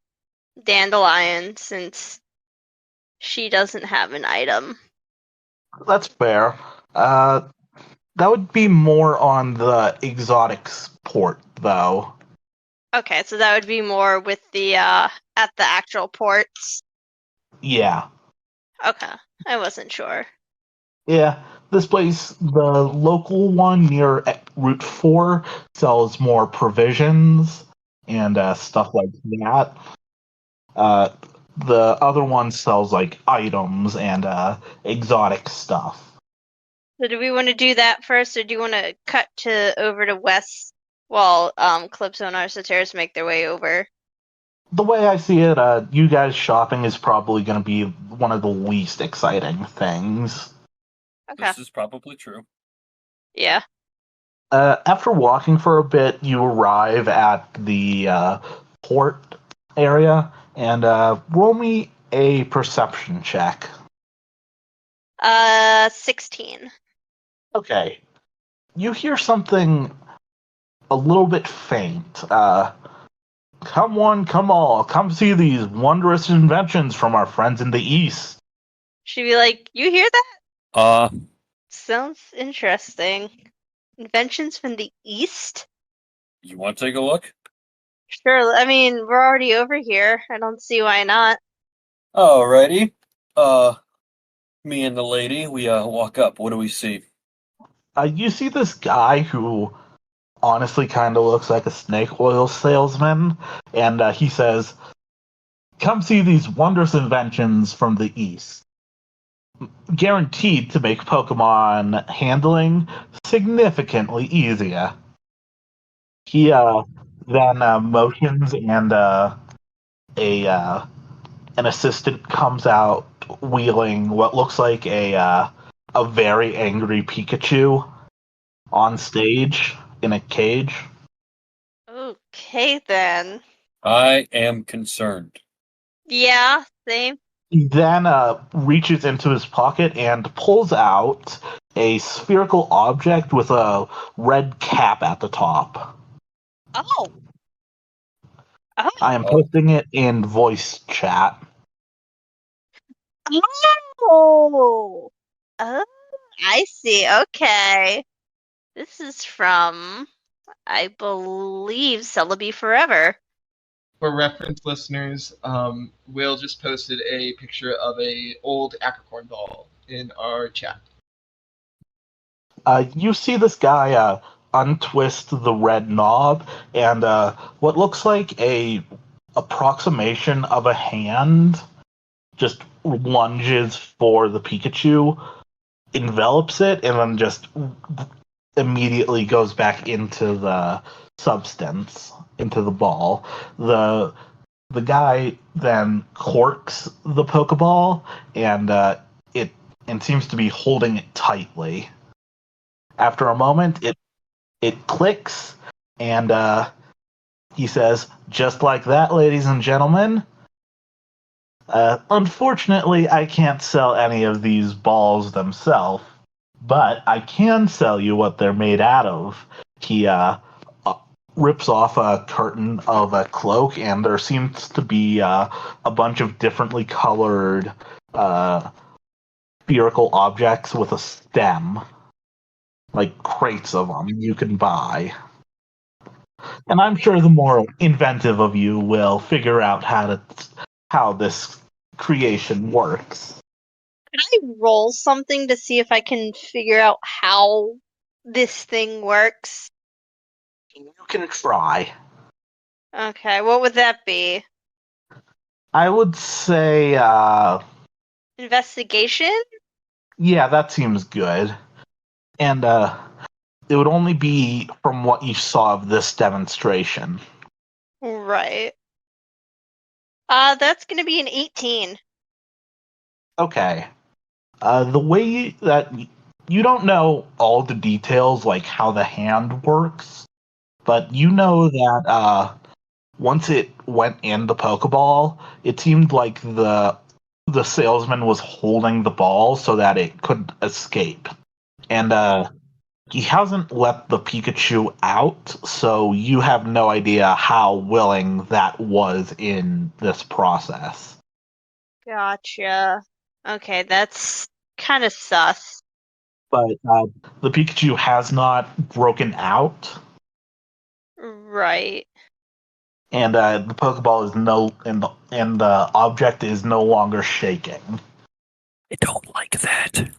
S3: Dandelion since she doesn't have an item.
S1: That's fair. That would be more on the exotics port, though.
S3: Okay, so that would be more with the at the actual ports.
S1: Yeah.
S3: Okay, I wasn't sure.
S1: Yeah. This place, the local one near Route 4, sells more provisions and stuff like that. Uh, the other one sells like items and exotic stuff.
S3: So do we want to do that first, or do you want to cut to over to West while Calypso and Arsateras make their way over?
S1: The way I see it, you guys shopping is probably going to be one of the least exciting things.
S3: Okay.
S4: This is probably true.
S3: Yeah.
S1: After walking for a bit, you arrive at the port area, and roll me a perception check.
S3: 16.
S1: Okay. You hear something a little bit faint. Come one, come all, come see these wondrous inventions from our friends in the East.
S3: She'd be like, "You hear that?
S4: Uh,
S3: Sounds interesting. Inventions from the East?
S4: you want to take a look?
S3: Sure. I mean, we're already over here. I don't see why not."
S4: Alrighty. Me and the lady, we walk up. What do we see?
S1: You see this guy who honestly kind of looks like a snake oil salesman, and he says, "Come see these wondrous inventions from the East. Guaranteed to make Pokemon handling significantly easier." He then motions, and a an assistant comes out wheeling what looks like a very angry Pikachu on stage in a cage.
S3: Okay, then.
S4: I am concerned.
S3: Yeah, same.
S1: He then reaches into his pocket and pulls out a spherical object with a red cap at the top.
S3: Oh. Oh.
S1: I am
S4: Oh.
S1: posting it in voice chat.
S3: Oh. Oh, I see. Okay. This is from, I believe, Celebi Forever.
S2: For reference, listeners, Will just posted a picture of a old acorn ball in our chat.
S1: You see this guy untwist the red knob, and what looks like a approximation of a hand just lunges for the Pikachu, envelops it, and then just immediately goes back into the substance, into the ball. The guy then corks the Pokeball, and it seems to be holding it tightly. After a moment, it clicks, and he says, "Just like that, ladies and gentlemen. Unfortunately, I can't sell any of these balls themselves, but I can sell you what they're made out of." He rips off a curtain of a cloak, and there seems to be a bunch of differently colored spherical objects with a stem, like crates of them you can buy. And I'm sure the more inventive of you will figure out how this creation works.
S3: Can I roll something to see if I can figure out how this thing works?
S1: You can try.
S3: Okay, what would that be?
S1: I would say,
S3: Investigation?
S1: yeah, that seems good. And it would only be from what you saw of this demonstration.
S3: Right. That's gonna be an 18.
S1: Okay. The way that you don't know all the details, like how the hand works, but you know that once it went in the Pokeball, it seemed like the salesman was holding the ball so that it could escape. And he hasn't let the Pikachu out, so you have no idea how willing that was in this process.
S3: Gotcha. Okay, that's kind of sus.
S1: But the Pikachu has not broken out,
S3: Right.
S1: and the Pokeball is and the object is no longer shaking.
S4: I don't like that.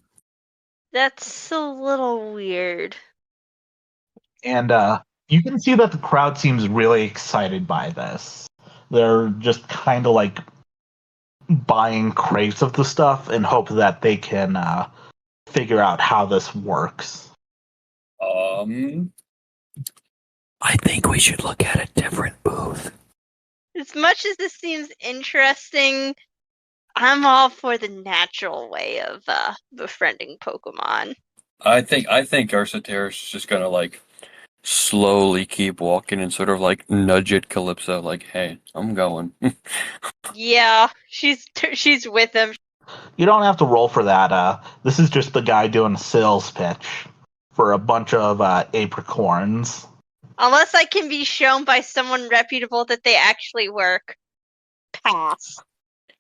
S3: That's a little weird.
S1: And you can see that the crowd seems really excited by this. They're just kind of like buying crates of the stuff and hope that they can figure out how this works.
S4: I think we should look at a different booth.
S3: As much as this seems interesting, I'm all for the natural way of befriending Pokemon.
S4: I think Arceteris is just gonna like slowly keep walking and sort of like nudge at Calypso, like, "Hey, I'm going."
S3: Yeah, she's with him.
S1: You don't have to roll for that. This is just the guy doing a sales pitch for a bunch of apricorns.
S3: Unless I can be shown by someone reputable that they actually work. Pass.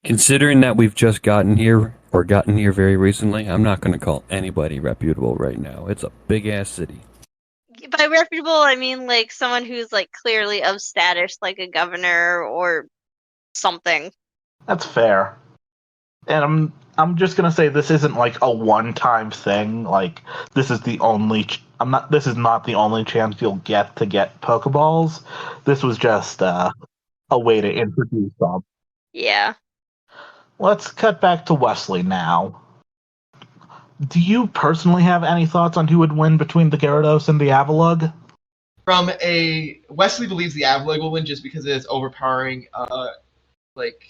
S4: Considering that we've just gotten here very recently, I'm not going to call anybody reputable right now. It's a big ass city.
S3: By reputable, I mean like someone who's like clearly of status, like a governor or something.
S1: That's fair. And I'm just gonna say this isn't like a one-time thing. Like this is the only. This is not the only chance you'll get to get Pokeballs. This was just a way to introduce them.
S3: Yeah.
S1: Let's cut back to Wesley now. Do you personally have any thoughts on who would win between the Gyarados and the Avalugg?
S2: Wesley believes the Avalugg will win just because it is overpowering. Like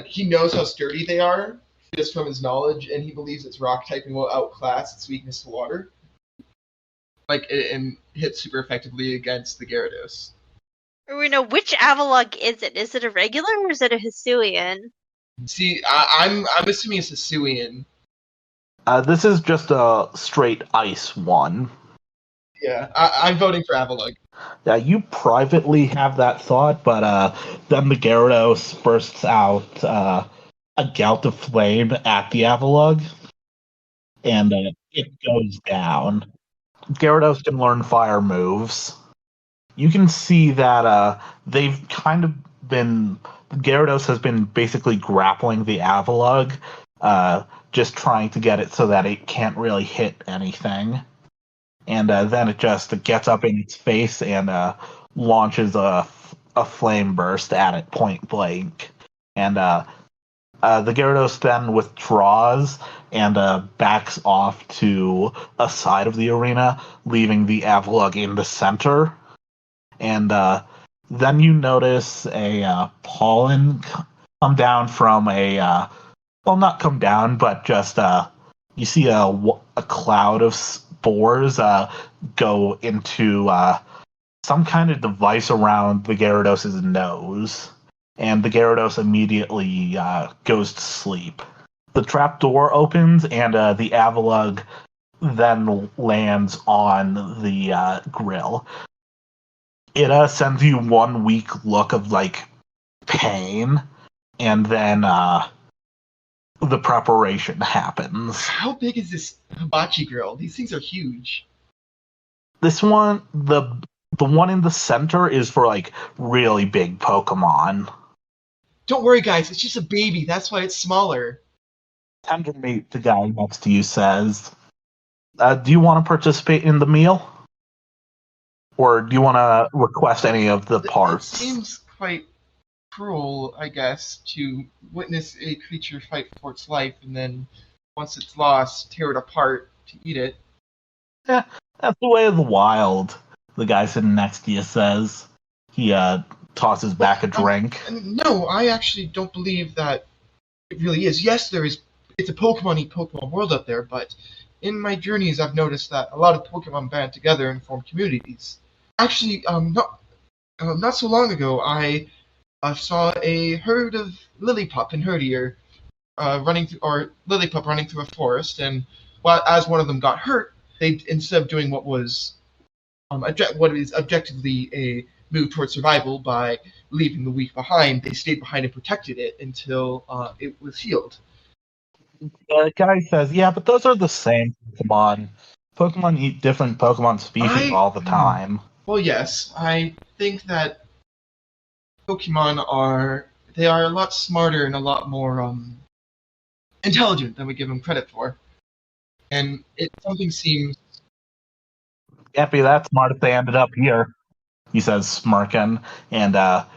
S2: he knows how sturdy they are just from his knowledge, and he believes its rock typing will outclass its weakness to water. And hit super effectively against the Gyarados.
S3: We know which Avalugg is it? Is it a regular or is it a Hisuian?
S2: See, I'm assuming it's a Hisuian.
S1: This is just a straight ice one.
S2: Yeah, I'm voting for Avalugg.
S1: Yeah, you privately have that thought, but then the Gyarados bursts out a gout of flame at the Avalugg, and it goes down. Gyarados can learn fire moves. You can see that they've kind of been. Gyarados has been basically grappling the Avalugg, just trying to get it so that it can't really hit anything. And then it just gets up in its face and launches a flame burst at it point blank. And the Gyarados then withdraws and backs off to a side of the arena, leaving the Avalugg in the center. And then you notice a pollen come down from not come down, but just you see a cloud of spores go into some kind of device around the Gyarados' nose, and the Gyarados immediately goes to sleep. The trapdoor opens, and the Avalugg then lands on the grill. It sends you one weak look of like pain, and then the preparation happens.
S2: How big is this hibachi grill? These things are huge.
S1: This one, the one in the center is for like really big Pokemon.
S2: Don't worry, guys. It's just a baby. That's why it's smaller.
S1: Tendermate, the guy next to you says. Do you want to participate in the meal? Or do you want to request any of the parts?
S2: It seems quite cruel, I guess, to witness a creature fight for its life and then, once it's lost, tear it apart to eat it.
S1: Yeah, that's the way of the wild, the guy sitting next to you says. He tosses back a drink.
S2: No, I actually don't believe that it really is. Yes, it's a Pokemon-y Pokemon world out there, but in my journeys I've noticed that a lot of Pokemon band together and form communities. Actually, not so long ago, I saw a herd of Lillipup and Herdier Lillipup running through a forest, and as one of them got hurt, they, instead of doing what is objectively a move towards survival by leaving the weak behind, they stayed behind and protected it until it was healed.
S1: The guy says, "Yeah, but those are the same Pokemon. Pokemon eat different Pokemon species all the time."
S2: Well, yes, I think that Pokemon are a lot smarter and a lot more intelligent than we give them credit for, and something seems.
S1: Can't be that smart if they ended up here, he says, smirking, and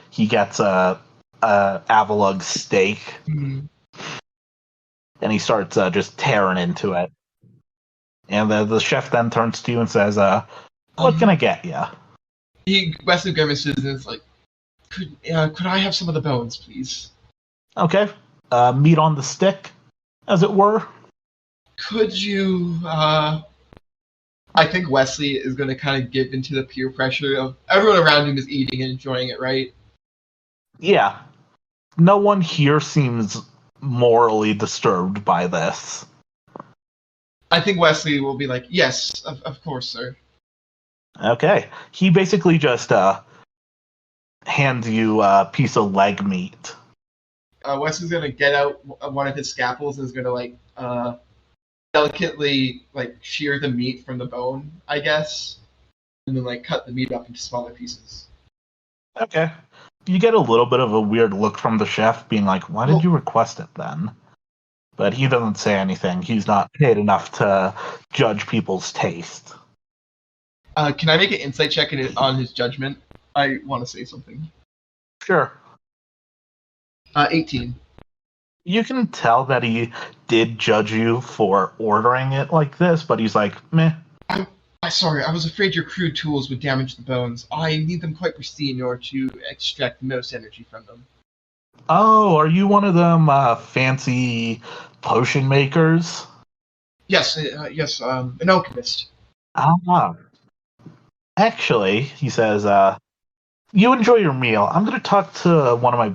S1: he gets a Avalugg steak, and he starts just tearing into it. And the chef then turns to you and says, "What can I get you?"
S2: Wesley grimaces and is like, "Could I have some of the bones, please?"
S1: Okay, meat on the stick, as it were.
S2: Could you? I think Wesley is going to kind of give into the peer pressure of everyone around him is eating and enjoying it, right?
S1: Yeah. No one here seems morally disturbed by this.
S2: I think Wesley will be like, "Yes, of course, sir."
S1: Okay. He basically just hands you a piece of leg meat.
S2: Wesley's going to get out one of his scalpels and is going to delicately shear the meat from the bone, I guess, and then cut the meat up into smaller pieces.
S1: Okay. You get a little bit of a weird look from the chef, being like, "Why did you request it then?" But he doesn't say anything. He's not paid enough to judge people's taste.
S2: Can I make an insight check on his judgment? I want to say something.
S1: Sure.
S2: 18.
S1: You can tell that he did judge you for ordering it like this, but he's like, meh.
S2: I'm sorry, I was afraid your crude tools would damage the bones. I need them quite pristine in order to extract the most energy from them.
S1: Oh, are you one of them fancy potion makers?
S2: Yes, an alchemist.
S1: Ah. Actually, he says, you enjoy your meal. I'm going to talk to one of my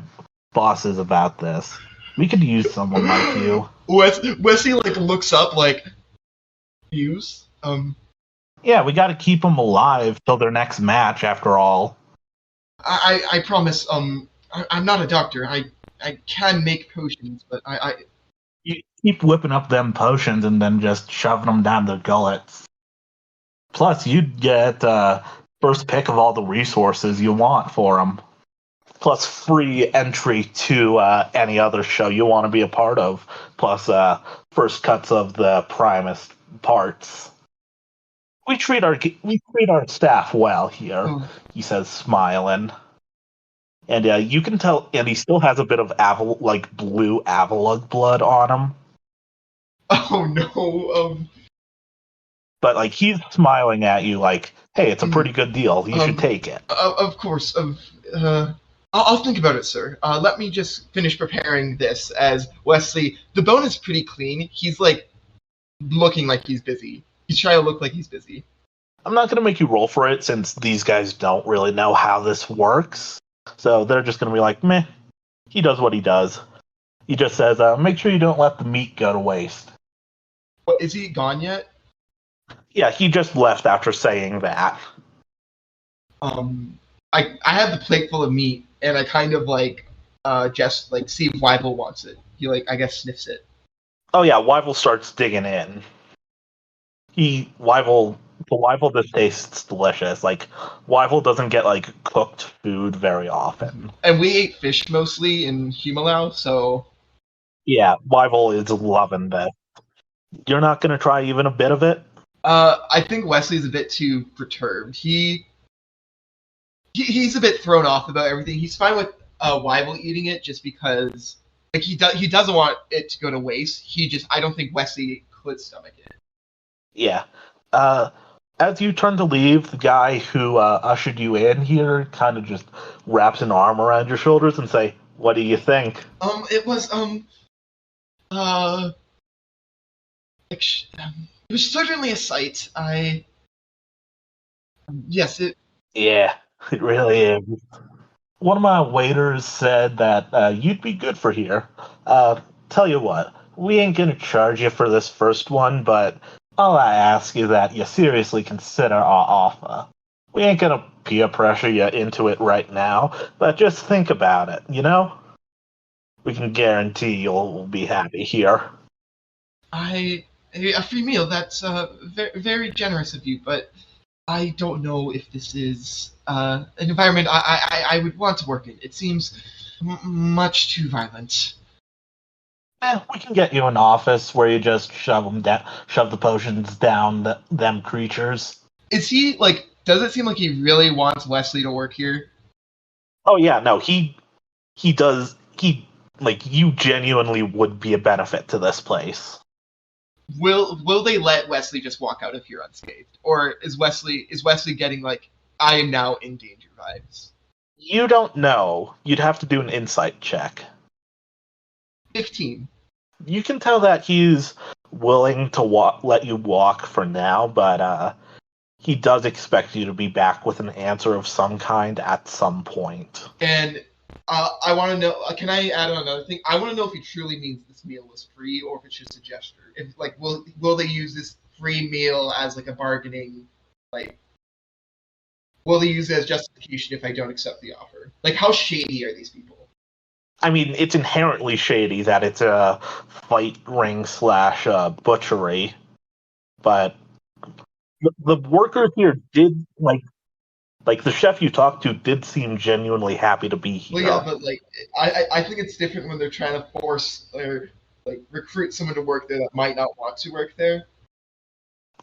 S1: bosses about this. We could use someone like you.
S2: Wesley looks up use?
S1: Yeah, we got to keep them alive till their next match, after all.
S2: I promise, I'm not a doctor. I can make potions, but
S1: You keep whipping up them potions and then just shoving them down their gullets. Plus, you'd get first pick of all the resources you want for them. Plus, free entry to any other show you want to be a part of. Plus, first cuts of the primest parts. We treat our staff well here, he says, smiling. And you can tell, and he still has a bit of blue Avalugg blood on him.
S2: Oh no!
S1: But he's smiling at you, like, "Hey, it's a pretty good deal. You should take it."
S2: Of course. I'll think about it, sir. Let me just finish preparing this. As Wesley, the bone is pretty clean. He's looking like he's busy. He's trying to look like he's busy.
S1: I'm not going to make you roll for it since these guys don't really know how this works. So they're just going to be like, meh, he does what he does. He just says, make sure you don't let the meat go to waste.
S2: What, is he gone yet?
S1: Yeah, he just left after saying that.
S2: I have the plate full of meat, and I kind of just see if Wyvil wants it. He I guess sniffs it.
S1: Oh yeah, Wyvil starts digging in. The Wyvil that tastes delicious. Wyvil doesn't get cooked food very often.
S2: And we ate fish mostly in Humalau, so
S1: yeah, Wyvil is loving this. You're not gonna try even a bit of it?
S2: I think Wesley's a bit too perturbed. He's a bit thrown off about everything. He's fine with Wyvil eating it just because he doesn't want it to go to waste. I don't think Wesley could stomach it.
S1: Yeah. As you turn to leave, the guy who ushered you in here kind of just wraps an arm around your shoulders and say, "What do you think?"
S2: It was it was certainly a sight. Yes, it.
S1: Yeah, It really is. One of my waiters said that you'd be good for here. Tell you what, we ain't gonna charge you for this first one, but all I ask is that you seriously consider our offer. We ain't gonna peer pressure you into it right now, but just think about it, you know? We can guarantee you'll be happy here.
S2: A free meal. That's very generous of you, but I don't know if this is an environment I would want to work in. It seems much too violent.
S1: We can get you an office where you just shove the potions down them creatures.
S2: Is he like? Does it seem like he really wants Wesley to work here?
S1: Oh yeah, no, he does. He like you genuinely would be a benefit to this place.
S2: Will they let Wesley just walk out of here unscathed, or is Wesley getting like I am now in danger vibes?
S1: You don't know. You'd have to do an insight check.
S2: 15.
S1: You can tell that he's willing to let you walk for now, but he does expect you to be back with an answer of some kind at some point.
S2: And I want to know. Can I add on another thing? I want to know if he truly means this meal was free, or if it's just a gesture. If like, will they use this free meal as like a bargaining, like, will they use it as justification if I don't accept the offer? Like, how shady are these people?
S1: I mean, it's inherently shady that it's a fight ring slash butchery, but the workers here did like the chef you talked to did seem genuinely happy to be here.
S2: Well, yeah, but like, I think it's different when they're trying to force or like recruit someone to work there that might not want to work there.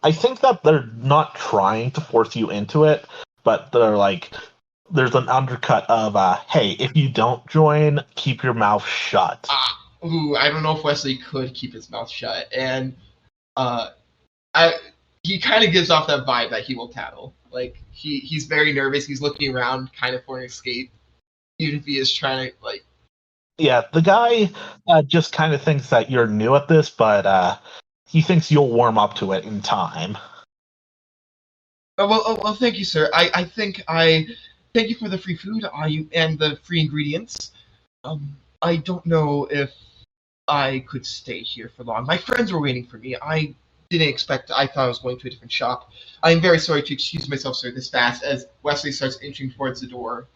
S1: I think that they're not trying to force you into it, but they're like, there's an undercut of, hey, if you don't join, keep your mouth shut.
S2: I don't know if Wesley could keep his mouth shut, and he kind of gives off that vibe that he will tattle. Like he's very nervous. He's looking around, kind of for an escape, even if he is trying to like.
S1: Yeah, the guy just kind of thinks that you're new at this, but he thinks you'll warm up to it in time.
S2: Well, thank you, sir. I think I thank you for the free food and the free ingredients. I don't know if I could stay here for long. My friends were waiting for me. I didn't expect. I thought I was going to a different shop. I am very sorry to excuse myself, sir, this fast. As Wesley starts inching towards the door.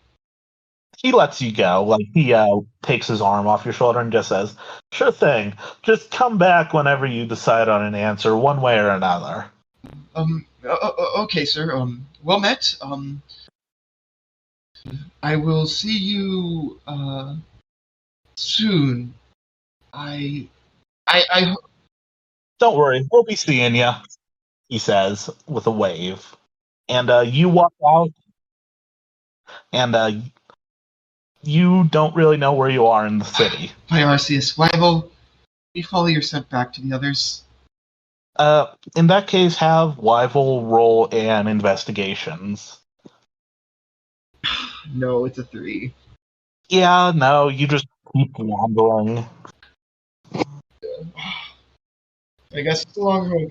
S1: He lets you go. Like he takes his arm off your shoulder and just says, "Sure thing. Just come back whenever you decide on an answer, one way or another."
S2: Okay, sir. Well met. I will see you soon. I
S1: Don't worry, we'll be seeing you, he says with a wave. And you walk out, and you don't really know where you are in the city.
S2: By Arceus, Wyvil, you follow your scent back to the others.
S1: In that case, have Wyvil roll an investigations.
S2: No, it's a 3.
S1: Yeah, no, you just keep wandering.
S2: I guess it's the long road.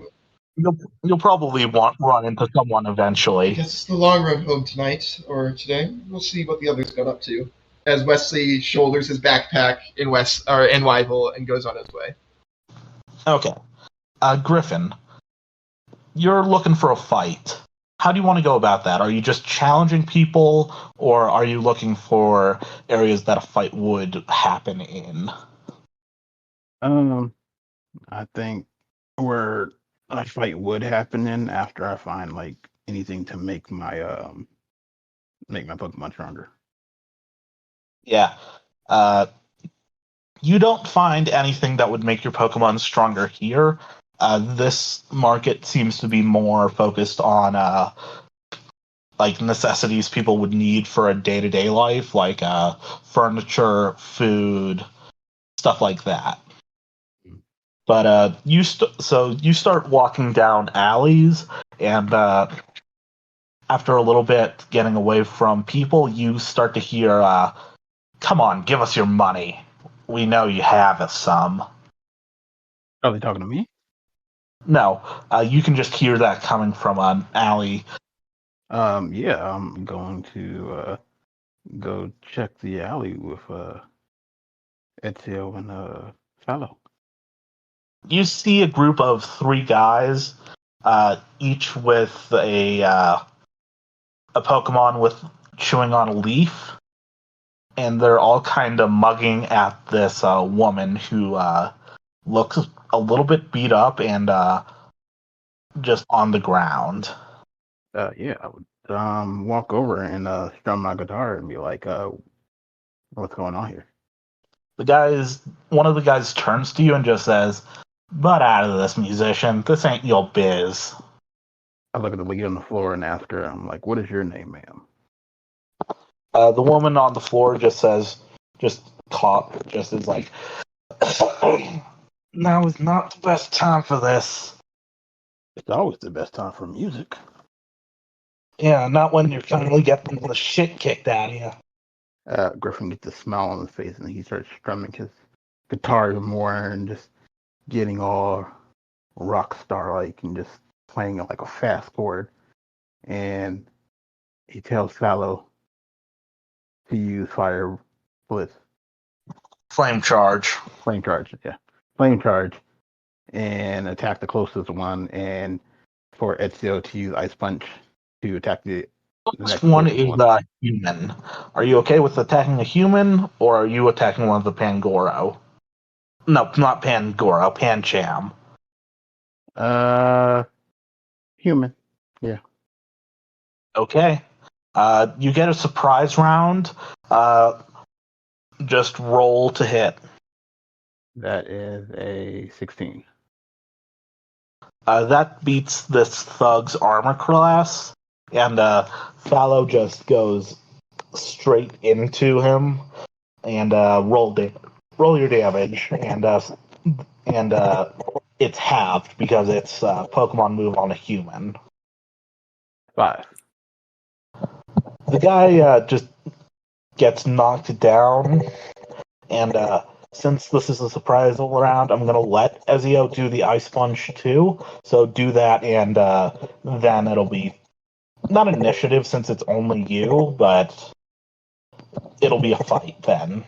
S1: You'll probably run into someone
S2: I
S1: eventually.
S2: guess it's the long road home tonight or today. We'll see what the others got up to. As Wesley shoulders his backpack in Wyvil and goes on his way.
S1: Okay. Griffin, you're looking for a fight. How do you want to go about that? Are you just challenging people, or are you looking for areas that a fight would happen in?
S5: I think where a fight would happen in after I find like anything to make my Pokemon stronger.
S1: Yeah. You don't find anything that would make your Pokemon stronger here. This market seems to be more focused on like necessities people would need for a day-to-day life, like furniture, food, stuff like that. But you start walking down alleys, and after a little bit getting away from people, you start to hear, "Come on, give us your money. We know you have some."
S5: Are they talking to me?
S1: No, you can just hear that coming from an alley
S5: Yeah, I'm going to go check the alley with Ezio and Fallow.
S1: You see a group of three guys, each with a Pokemon with chewing on a leaf, and they're all kind of mugging at this woman who looks a little bit beat up and just on the ground.
S5: Yeah, I would walk over and strum my guitar and be like, what's going on here?
S1: One of the guys turns to you and just says, "Butt out of this, musician. This ain't your biz."
S5: I look at the lady on the floor and ask her, I'm like, what is your name, ma'am?
S1: The woman on the floor just caught, just is like, "Now is not the best time for this."
S5: It's always the best time for music.
S1: Yeah, not when you're finally getting the shit kicked out of you.
S5: Griffin gets a smile on his face and he starts strumming his guitar even more and just getting all rock star like and just playing it like a fast chord. And he tells Fallow to use fire blitz,
S1: Flame charge.
S5: flame charge, yeah, flame charge, and attack the closest one, and for Ezio to use ice punch to attack the
S1: This
S5: next
S1: one
S5: closest
S1: is
S5: one.
S1: human. Are you okay with attacking a human, or are you attacking one of the Pangoro? No, not Pangoro, Pancham.
S5: Human, yeah.
S1: Okay. You get a surprise round. Just roll to hit.
S5: That is a 16.
S1: That beats this thug's armor class, and Fallow just goes straight into him and roll your damage, and it's halved because it's Pokemon move on a human.
S5: 5.
S1: The guy just gets knocked down, and since this is a surprise all around, I'm gonna let Ezio do the ice punch too. So do that, and then it'll be not initiative since it's only you, but it'll be a fight then.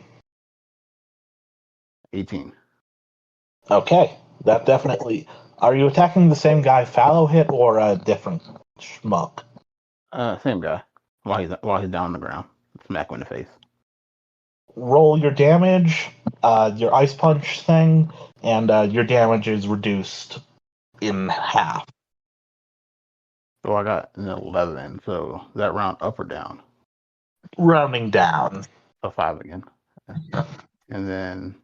S5: 18.
S1: Okay, that definitely. Are you attacking the same guy Fallow hit or a different schmuck?
S5: Same guy. While he's down on the ground. Smack him in the face.
S1: Roll your damage, your ice punch thing, and your damage is reduced in half.
S5: So I got an 11. So is that round up or down?
S1: Rounding down.
S5: So 5 again. And then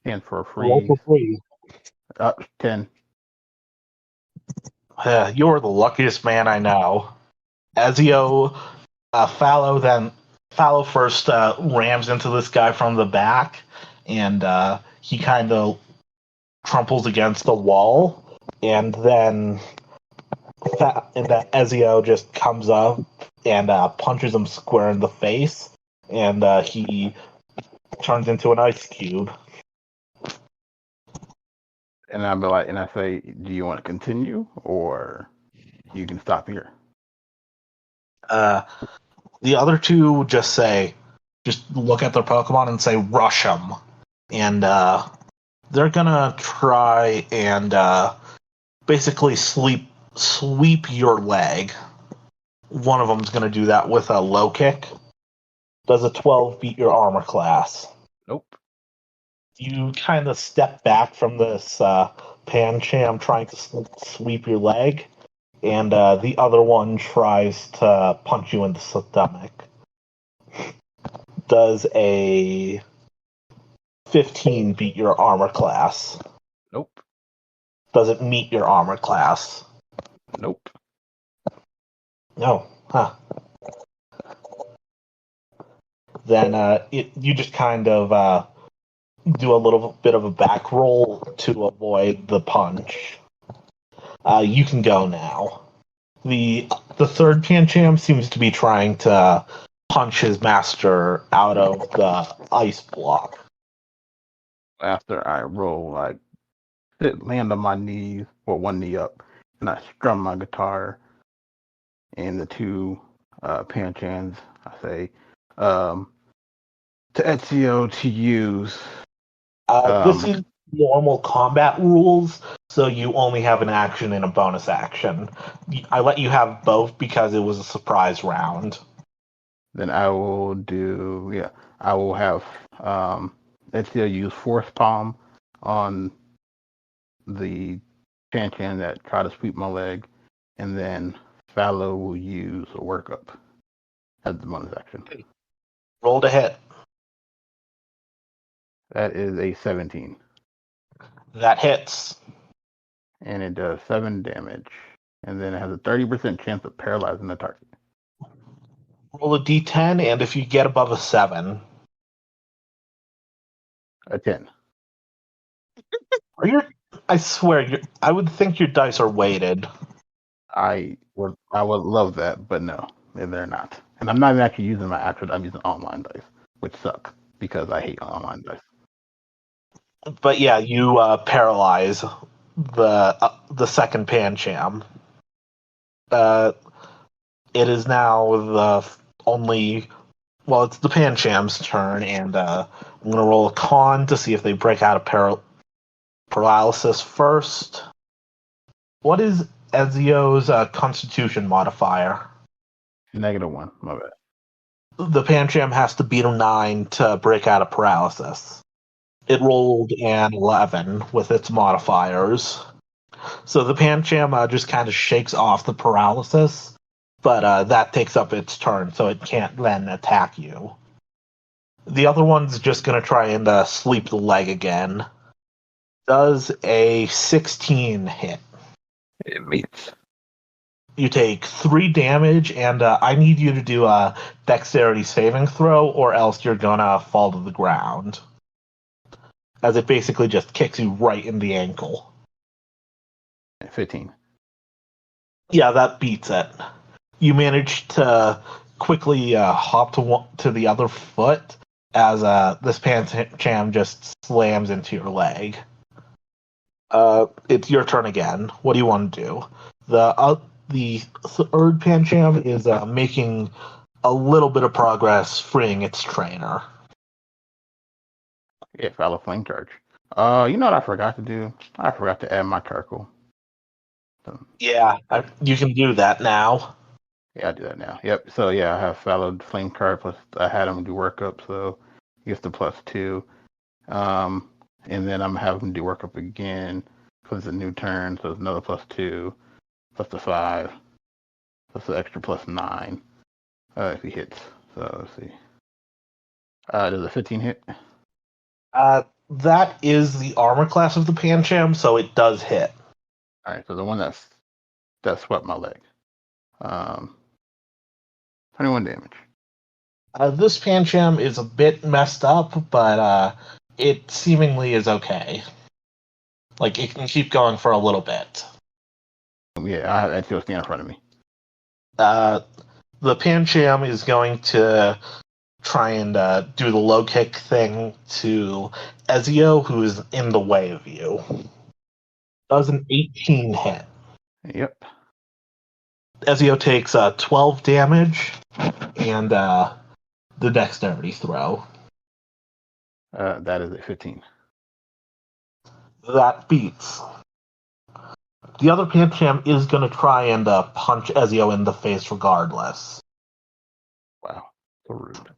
S5: 10 for a
S1: Roll
S5: freeze.
S1: for free.
S5: 10.
S1: You're the luckiest man I know. Ezio, Fallow first rams into this guy from the back, and he kind of tramples against the wall, and then Ezio just comes up and punches him square in the face, and he turns into an ice cube.
S5: And I'll be like, and I say, do you want to continue or you can stop here?
S1: The other two just look at their Pokemon and say, rush them. And they're gonna try and basically sweep your leg. One of them's gonna do that with a low kick. Does a 12 beat your armor class?
S5: Nope.
S1: You kind of step back from this Pancham trying to sweep your leg, and the other one tries to punch you in the stomach. Does a 15 beat your armor class?
S5: Nope.
S1: Does it meet your armor class?
S5: Nope.
S1: No. Huh. Then you just kind of do a little bit of a back roll to avoid the punch. You can go now. The third Pancham seems to be trying to punch his master out of the ice block.
S5: After I roll, I land on my knees, or one knee up, and I strum my guitar and the two Panchans, I say, to Ezio to use.
S1: This is normal combat rules, so you only have an action and a bonus action. I let you have both because it was a surprise round.
S5: Then I will I will have Ezio use Force Palm on the Panchan that tried to sweep my leg, and then Fallow will use a workup as the bonus action.
S1: Roll to hit.
S5: That is a 17.
S1: That hits.
S5: And it does 7 damage. And then it has a 30% chance of paralyzing the target.
S1: Roll a d10, and if you get above a 7.
S5: A 10.
S1: I swear, I would think your dice are weighted.
S5: I would love that, but no, they're not. And I'm not even actually using my actual, I'm using online dice, which suck because I hate online dice.
S1: But yeah, you paralyze the second Pancham. It is now the only. Well, it's the Pancham's turn, and I'm gonna roll a con to see if they break out of paralysis first. What is Ezio's Constitution modifier?
S5: -1, my bad.
S1: The Pancham has to beat a 9 to break out of paralysis. It rolled an 11 with its modifiers. So the Pancham just kind of shakes off the paralysis, but that takes up its turn, so it can't then attack you. The other one's just going to try and sleep the leg again. Does a 16 hit?
S5: It meets.
S1: You take 3 damage, and I need you to do a dexterity saving throw, or else you're going to fall to the ground. As it basically just kicks you right in the ankle.
S5: 15.
S1: Yeah, that beats it. You manage to quickly hop to the other foot as this Pancham just slams into your leg. It's your turn again. What do you want to do? The third Pancham is making a little bit of progress freeing its trainer.
S5: Yeah, Fallow Flame Charge. You know what I forgot to do? I forgot to add my charcoal. So,
S1: Yeah, you can do that now.
S5: yeah, I do that now. Yep. So yeah, I have Fallow Flame Charge plus I had him do workup, so he gets the +2. And then I'm having him do workup again because it's a new turn, so it's another +2, plus the 5, plus the extra +9 if he hits. So let's see. Does a 15 hit?
S1: That is the armor class of the Pancham, so it does hit.
S5: All right, so the one that swept my leg. 21 damage.
S1: This Pancham is a bit messed up, but it seemingly is okay. Like, it can keep going for a little bit.
S5: Yeah, I have Ezio stand in front of me.
S1: The Pancham is going to try and do the low kick thing to Ezio, who is in the way of you. Does an 18 hit.
S5: Yep.
S1: Ezio takes 12 damage and the dexterity throw.
S5: That is a 15.
S1: That beats. The other Pancham is going to try and punch Ezio in the face regardless.
S5: Wow, so rude.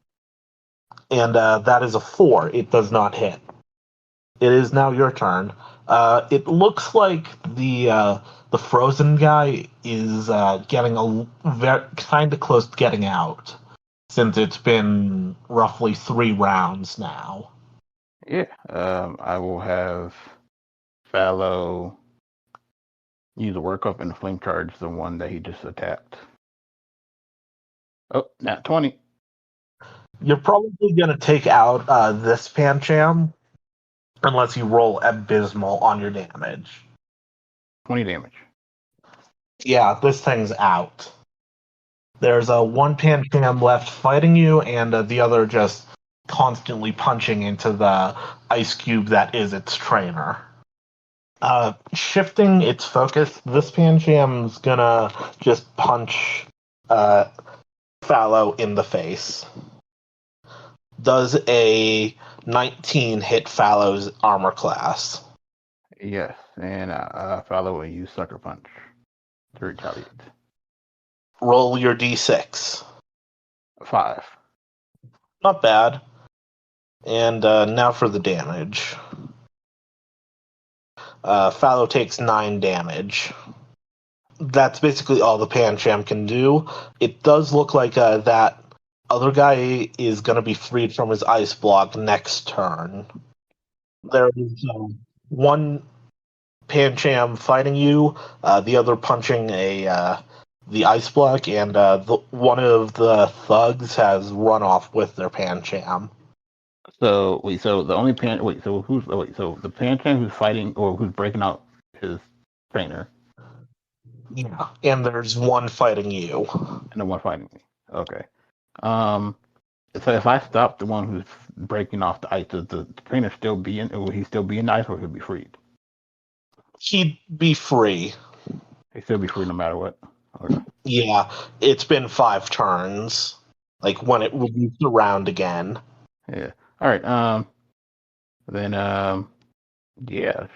S1: And that is a 4. It does not hit. It is now your turn. It looks like the frozen guy is getting kind of close to getting out, since it's been roughly 3 rounds now.
S5: Yeah, I will have Fallow use a workup and flame charge the one that he just attacked. Oh, nat 20.
S1: You're probably going to take out this Pancham unless you roll abysmal on your damage.
S5: 20 damage.
S1: Yeah, this thing's out. There's one Pancham left fighting you, and the other just constantly punching into the ice cube that is its trainer. Shifting its focus, this Pancham's gonna just punch Fallow in the face. Does a 19 hit Fallow's armor class?
S5: Yes, and Fallow will use Sucker Punch to retaliate.
S1: Roll your d6.
S5: 5.
S1: Not bad. And now for the damage. Fallow takes 9 damage. That's basically all the Pancham can do. It does look like that other guy is going to be freed from his ice block next turn. There is one Pancham fighting you, the other punching the ice block, and one of the thugs has run off with their Pancham.
S5: So so the only so the Pancham who's fighting or who's breaking out his trainer,
S1: Yeah, and there's one fighting you.
S5: and the one fighting me. Okay. So if I stop the one who's breaking off the ice, does the trainer still be in? Will he still be in the ice, or he'll be freed?
S1: He'd be free.
S5: He'll still be free no matter what. Okay.
S1: Yeah, it's been 5 turns. Like when it moves around again.
S5: Yeah. All right. Then yeah.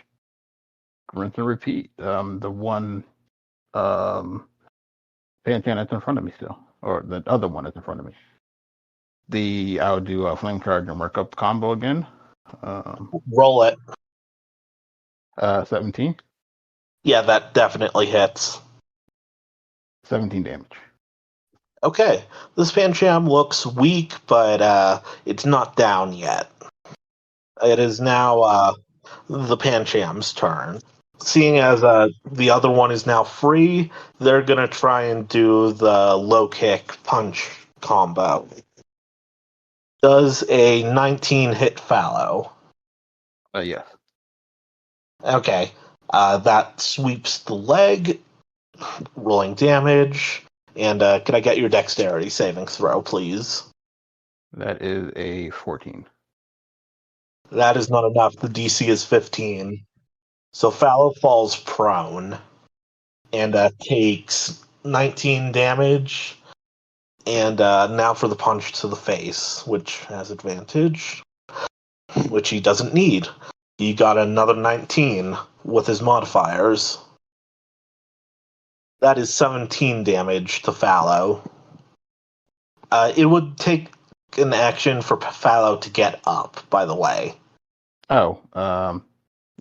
S5: Rinse and repeat. The one Pancham that's in front of me still, or the other one that's in front of me. I'll do a flame charge and work up combo again.
S1: Roll it.
S5: 17.
S1: Yeah, that definitely hits.
S5: 17 damage.
S1: Okay, this Pancham looks weak, but it's not down yet. It is now the Pancham's turn. Seeing as the other one is now free, they're going to try and do the low kick punch combo. Does a 19 hit Fallow?
S5: Yes.
S1: Okay, that sweeps the leg, rolling damage. And could I get your dexterity saving throw, please?
S5: That is a 14.
S1: That is not enough. The DC is 15. So Fallow falls prone and takes 19 damage. And now for the punch to the face, which has advantage, which he doesn't need. He got another 19 with his modifiers. That is 17 damage to Fallow. It would take an action for Fallow to get up, by the way.
S5: Oh,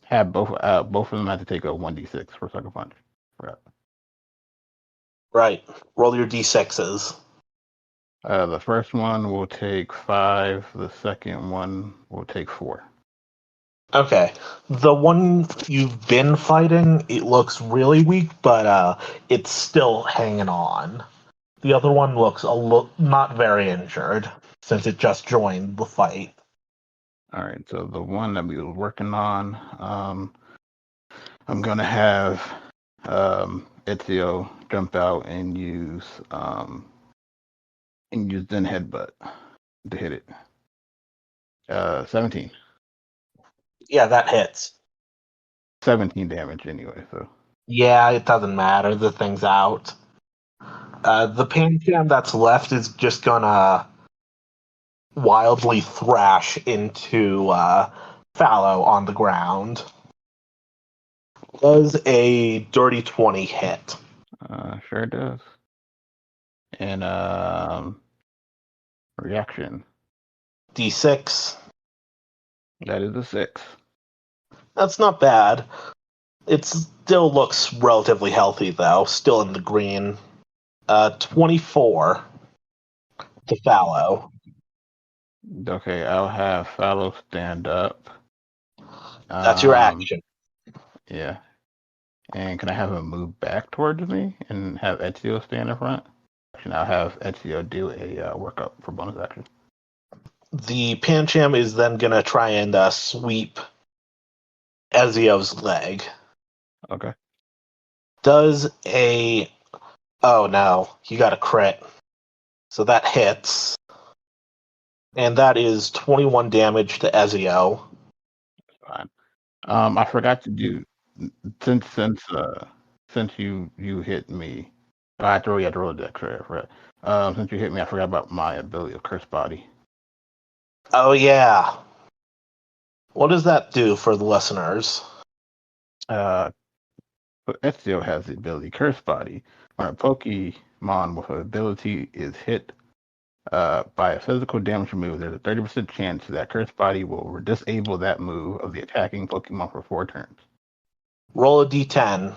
S5: have both of them have to take a 1d6 for sucker punch.
S1: Right. Roll your d6s.
S5: The first one will take 5. The second one will take 4.
S1: Okay. The one you've been fighting, it looks really weak, but it's still hanging on. The other one looks not very injured, since it just joined the fight.
S5: All right, so the one that we were working on, I'm gonna have Ezio jump out and use Zen Headbutt to hit it. 17.
S1: Yeah, that hits.
S5: 17 damage anyway, so.
S1: Yeah, it doesn't matter. The thing's out. The Pancham that's left is just gonna wildly thrash into Fallow on the ground. Does a dirty 20 hit?
S5: Sure does. And reaction.
S1: D6.
S5: That is a 6.
S1: That's not bad. It still looks relatively healthy, though. Still in the green. 24 to Fallow.
S5: Okay, I'll have Fallow stand up.
S1: That's your action.
S5: Yeah. And can I have him move back towards me and have Ezio stand in front? And I'll have Ezio do a workup for bonus action.
S1: The Pancham is then going to try and sweep Ezio's leg.
S5: Okay.
S1: Does a... Oh no, he got a crit. So that hits. And that is 21 damage to Ezio.
S5: Fine. I forgot to do since you hit me. I have to roll the dex, right? I forgot. Since you hit me, I forgot about my ability of Curse Body.
S1: Oh yeah. What does that do for the listeners?
S5: But Ezio has the ability Curse Body. When a Pokemon with an ability is hit by a physical damage move, there's a 30% chance that Curse Body will disable that move of the attacking Pokemon for 4 turns.
S1: Roll a d10.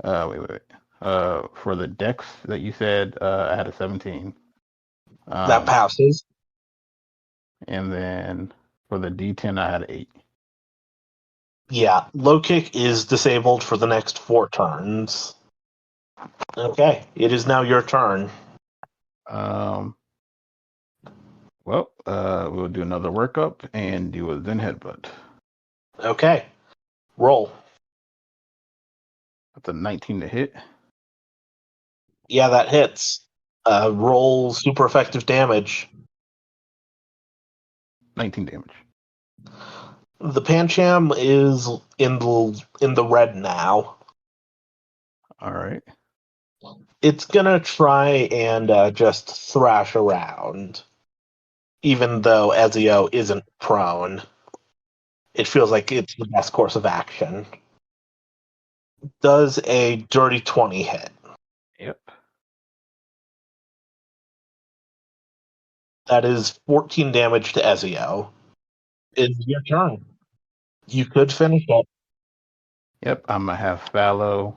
S5: Wait. For the dex that you said, I had a 17.
S1: That passes.
S5: And then for the D10, I had 8.
S1: Yeah, low kick is disabled for the next 4 turns. Okay, it is now your turn.
S5: We'll do another workup and do a Zen Headbutt.
S1: Okay, roll.
S5: That's a 19 to hit.
S1: Yeah, that hits. Roll super effective damage.
S5: 19 damage.
S1: The Pancham is in the red now.
S5: All right.
S1: It's gonna try and just thrash around, even though Ezio isn't prone. It feels like it's the best course of action. Does a dirty 20 hit?
S5: Yep.
S1: That is 14 damage to Ezio. It's your turn. You could finish it.
S5: Yep. I'm gonna have Fallow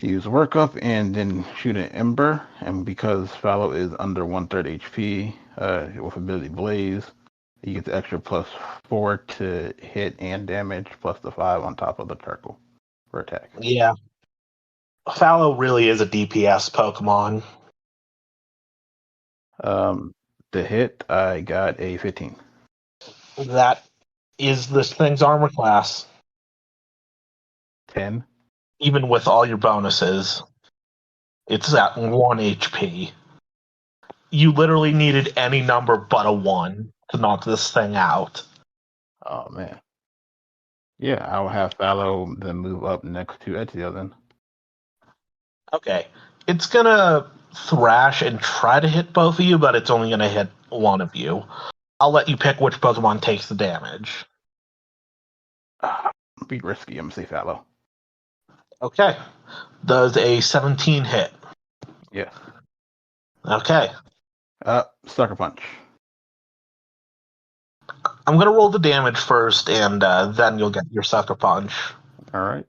S5: use workup and then shoot an Ember. And because Fallow is under 1/3 HP with ability Blaze, he gets extra +4 to hit and damage, plus the 5 on top of the charcoal for attack.
S1: Yeah. Fallow really is a DPS Pokemon.
S5: The hit, I got a 15.
S1: That is this thing's armor class.
S5: 10.
S1: Even with all your bonuses, it's at 1 HP. You literally needed any number but a 1 to knock this thing out.
S5: Oh, man. Yeah, I'll have Fallow then move up next to Ezio then.
S1: Okay. It's gonna thrash and try to hit both of you, but it's only gonna hit one of you. I'll let you pick which Pokemon takes the damage.
S5: Be risky, I'm gonna say Fallow.
S1: Okay. Does a 17 hit?
S5: Yeah.
S1: Okay.
S5: Sucker Punch.
S1: I'm gonna roll the damage first, and then you'll get your Sucker Punch.
S5: All right.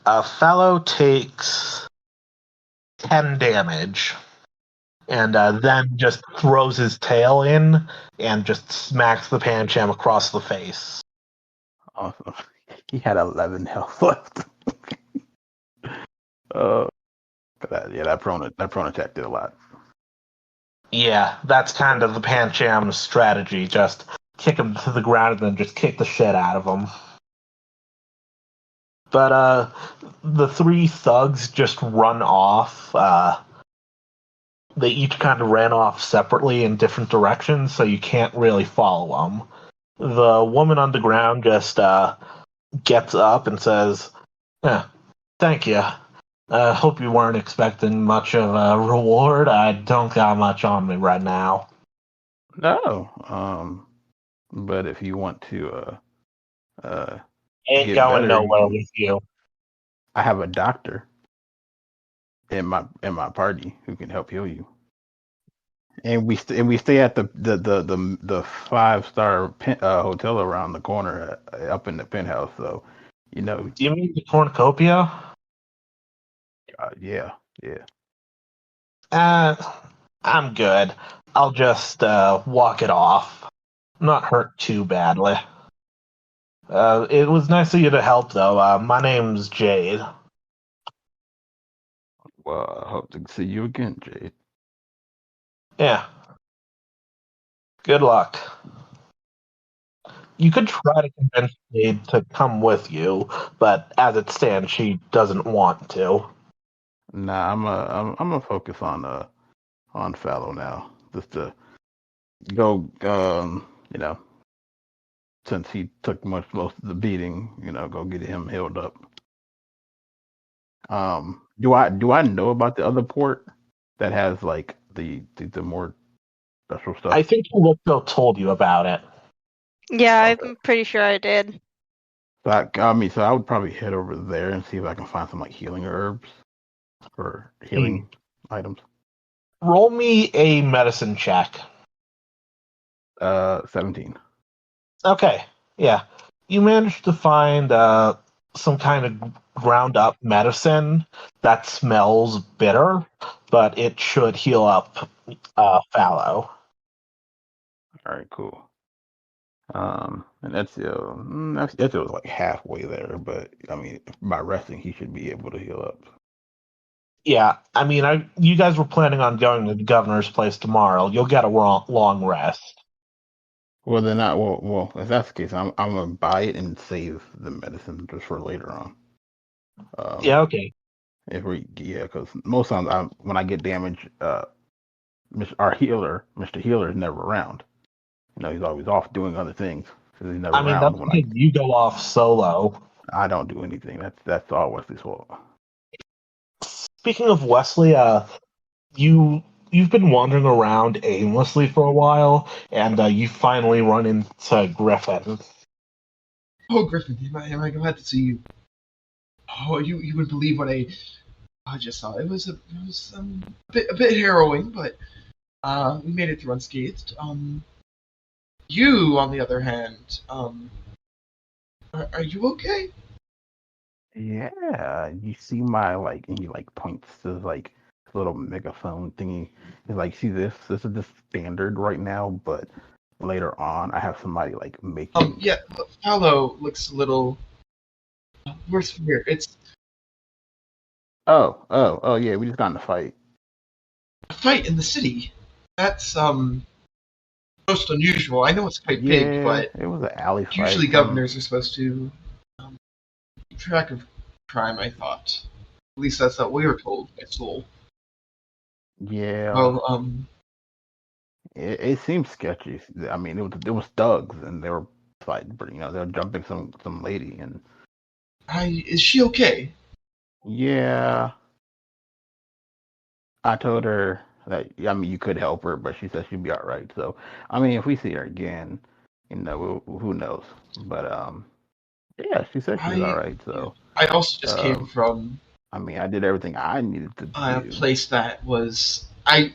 S1: Fallow takes 10 damage, and then just throws his tail in and just smacks the Pancham across the face.
S5: Awesome. He had 11 health left. That prone attack did a lot.
S1: Yeah, that's kind of the Pancham's strategy. Just kick him to the ground and then just kick the shit out of him. But the 3 thugs just run off. They each kind of ran off separately in different directions, so you can't really follow them. The woman on the ground just gets up and says, "Thank you. Hope you weren't expecting much of a reward. I don't got much on me right now."
S5: No. But if you want to
S1: Ain't
S5: get
S1: going
S5: better,
S1: nowhere with you.
S5: I have a doctor in my party who can help heal you. And we stay at the 5-star hotel around the corner up in the penthouse. So,
S1: Do you mean the cornucopia?
S5: Yeah.
S1: I'm good. I'll just walk it off. I'm not hurt too badly. It was nice of you to help, though. My name's Jade.
S5: Well, I hope to see you again, Jade.
S1: Yeah. Good luck. You could try to convince Jade to come with you, but as it stands, she doesn't want to.
S5: Nah, I'm gonna focus on Fallow now, just to go since he took most of the beating, go get him healed up. Do I know about the other port that has like the more special stuff?
S1: I think Calypso told you about it.
S3: Yeah,
S5: Okay.
S3: I'm pretty sure I did.
S5: So I would probably head over there and see if I can find some like healing herbs or healing items.
S1: Roll me a medicine check.
S5: 17.
S1: Okay, yeah. You managed to find some kind of ground up medicine that smells bitter, but it should heal up fallow.
S5: All right, cool. And Ezio was like halfway there, but I mean, by resting, he should be able to heal up.
S1: Yeah, I mean, you guys were planning on going to the governor's place tomorrow. You'll get a long rest.
S5: Well, then well, if that's the case, I'm gonna buy it and save the medicine just for later on.
S1: Yeah, okay.
S5: Because most times when I get damaged, our healer, Mr. Healer, is never around. He's always off doing other things. Because he's never
S1: I mean,
S5: around
S1: that's because you go off solo.
S5: I don't do anything. That's all Wesley's fault.
S1: Speaking of Wesley, you've been wandering around aimlessly for a while, and you finally run into Griffin.
S2: Oh, Griffin, am I glad to see you? Oh, you would believe what I just saw. It was a bit harrowing, but we made it through unscathed. You, on the other hand, are you okay?
S5: Yeah, you see my and he points to like little megaphone thingy. He's like, see this? This is the standard right now, but later on, I have somebody making.
S2: Yeah, but Paolo looks a little worse from here. It's
S5: Oh, yeah, we just got in a fight.
S2: a fight in the city. That's most unusual. I know it's quite
S5: Yeah,
S2: big, but
S5: it was an alley fight.
S2: usually governors are supposed to keep track of crime. I thought. At least that's what we were told by Soul.
S5: Yeah.
S2: Well,
S5: it seems sketchy. I mean, it was thugs, and they were fighting, but they were jumping some lady, and
S2: is she okay?
S5: yeah. I told her that you could help her, but she said she'd be all right. So I mean, if we see her again, who knows? But yeah, she said she was all right. So
S2: I also just came from.
S5: I mean, I did everything I needed to do.
S2: A place that was I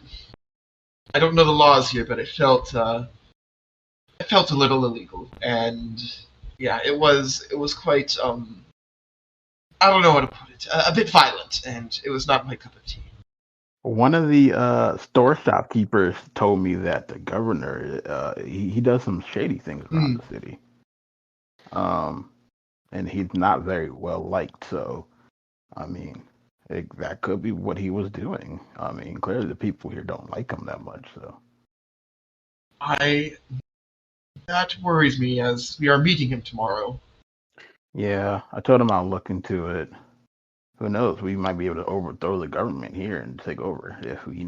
S2: don't know the laws here, but it felt a little illegal, and yeah, it was quite I don't know how to put it, a bit violent, and it was not my cup of tea.
S5: One of the store shopkeepers told me that the governor he does some shady things around the city, and he's not very well liked. So, I mean, that could be what he was doing. I mean, clearly the people here don't like him that much. So,
S2: that worries me, as we are meeting him tomorrow.
S5: yeah, I told him I'll look into it. Who knows? We might be able to overthrow the government here and take over if we,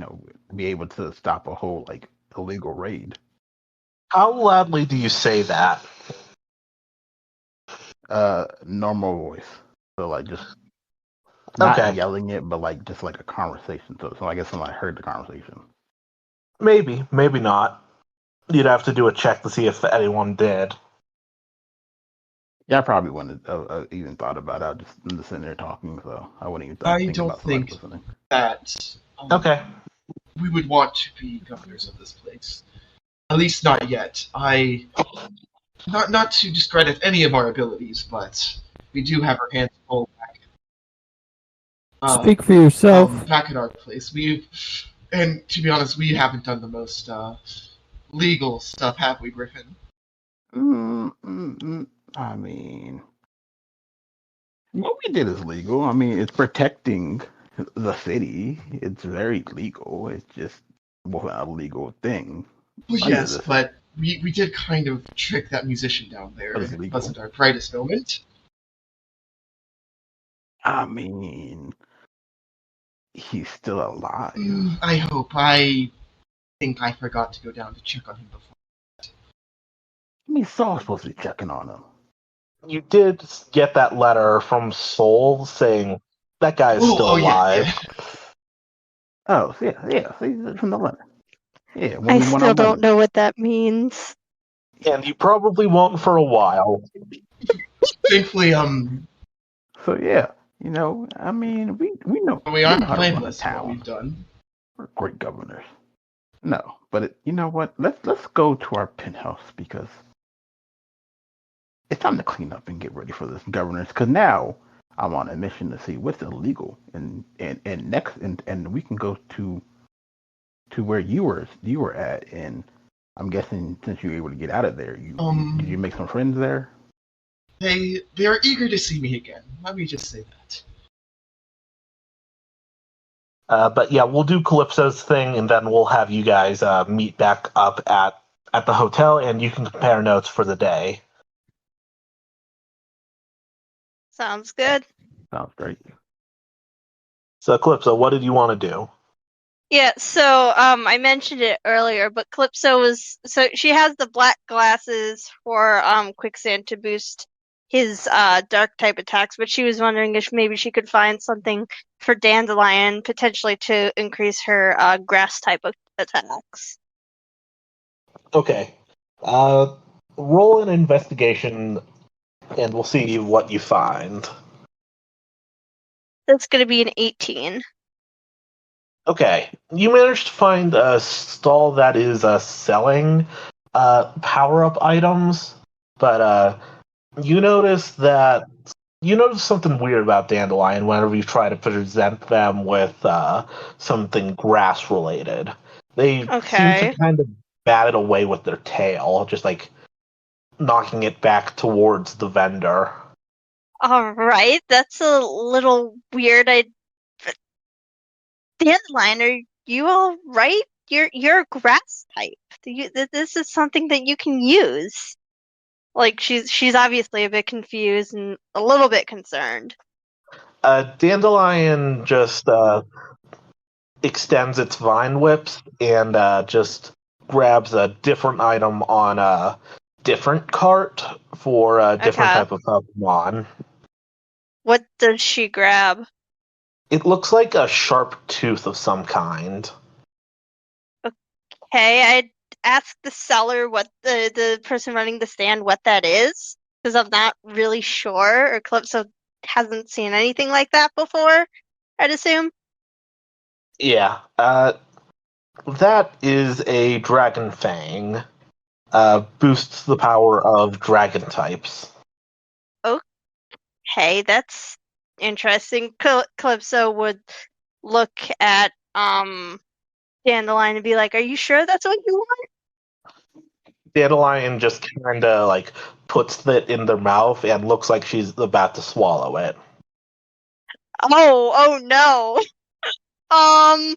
S5: be able to stop a whole illegal raid.
S1: How loudly do you say that?
S5: Normal voice. So just not
S1: Okay.
S5: yelling it, but just like a conversation. So I guess somebody heard the conversation.
S1: Maybe not. You'd have to do a check to see if anyone did.
S5: Yeah, I probably wouldn't have even thought about it. I was just sitting there talking, so I wouldn't even think about somebody listening.
S2: That
S1: Okay.
S2: we would want to be governors of this place. At least not yet. Not to discredit any of our abilities, but we do have our hands full back.
S4: Speak for yourself.
S2: Back at our place, and to be honest, we haven't done the most legal stuff, have we, Griffin?
S5: I mean, what we did is legal. I mean, it's protecting the city. It's very legal. It's just a legal thing.
S2: Well, yes, but we did kind of trick that musician down there. It wasn't our brightest moment.
S5: I mean, he's still alive.
S2: I hope. I think I forgot to go down to check on him before.
S5: I mean, Saul's supposed to be checking on him.
S1: You did get that letter from Soul saying that guy is still
S2: Yeah,
S1: alive.
S2: yeah.
S5: Oh, so yeah. See, from the letter. Yeah, when
S3: I
S5: we went
S3: still
S5: on
S3: don't
S5: Wednesday.
S3: know what that means.
S1: And you probably won't for a while.
S2: Thankfully,
S5: So yeah, I mean, we know
S2: we aren't
S5: how to run a
S2: blameless for what
S5: town.
S2: we've done.
S5: We're great governors. No, but you know what? Let's go to our penthouse because it's time to clean up and get ready for this governors. Because now I'm on a mission to see what's illegal, and next, and we can go to where you were at, and I'm guessing since you were able to get out of there, did you make some friends there?
S2: They are eager to see me again. Let me just say that.
S1: But yeah, we'll do Calypso's thing, and then we'll have you guys meet back up at the hotel, and you can compare notes for the day.
S3: Sounds good.
S5: Sounds great.
S1: So, Calypso, what did you want to do?
S3: Yeah, so I mentioned it earlier, but Calypso she has the black glasses for Quicksand to boost his dark type attacks, but she was wondering if maybe she could find something for Dandelion potentially to increase her grass type of attacks.
S1: Okay. Roll an investigation, and we'll see what you find.
S3: That's going to be an 18.
S1: Okay. You managed to find a stall that is selling power-up items, but you notice something weird about Dandelion whenever you try to present them with something grass-related. They seem to
S3: Okay.
S1: kind of bat it away with their tail, just like knocking it back towards the vendor.
S3: All right, that's a little weird. Dandelion, are you all right? You're a grass type. This is something that you can use. Like she's obviously a bit confused and a little bit concerned.
S1: Dandelion just extends its vine whips and just grabs a different item on a different cart for a different
S3: Okay.
S1: type of Pokemon.
S3: What does she grab?
S1: It looks like a sharp tooth of some kind.
S3: Okay, I'd ask the seller what the person running the stand what that is, because I'm not really sure, or Calypso hasn't seen anything like that before, I'd assume.
S1: Yeah, that is a Dragon Fang. Boosts the power of dragon types.
S3: Okay, that's interesting. Calypso would look at Dandelion and be like, "Are you sure that's what you want?"
S1: Dandelion just kind of like puts it in their mouth and looks like she's about to swallow it.
S3: Oh no. Um,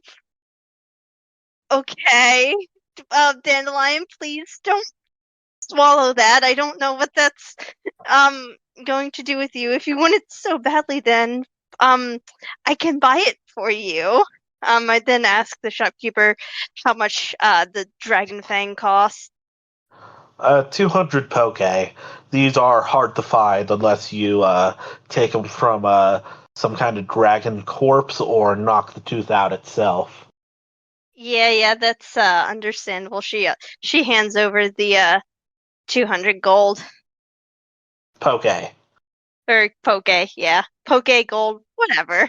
S3: okay. Dandelion, please don't swallow that. I don't know what that's um going to do with you. If you want it so badly, then I can buy it for you. I then ask the shopkeeper how much the dragon fang costs.
S1: 200 poke. These are hard to find unless you take them from some kind of dragon corpse or knock the tooth out itself.
S3: Yeah, that's understandable. She hands over the 200 gold
S1: Poke.
S3: or poke, yeah. Poke gold, whatever.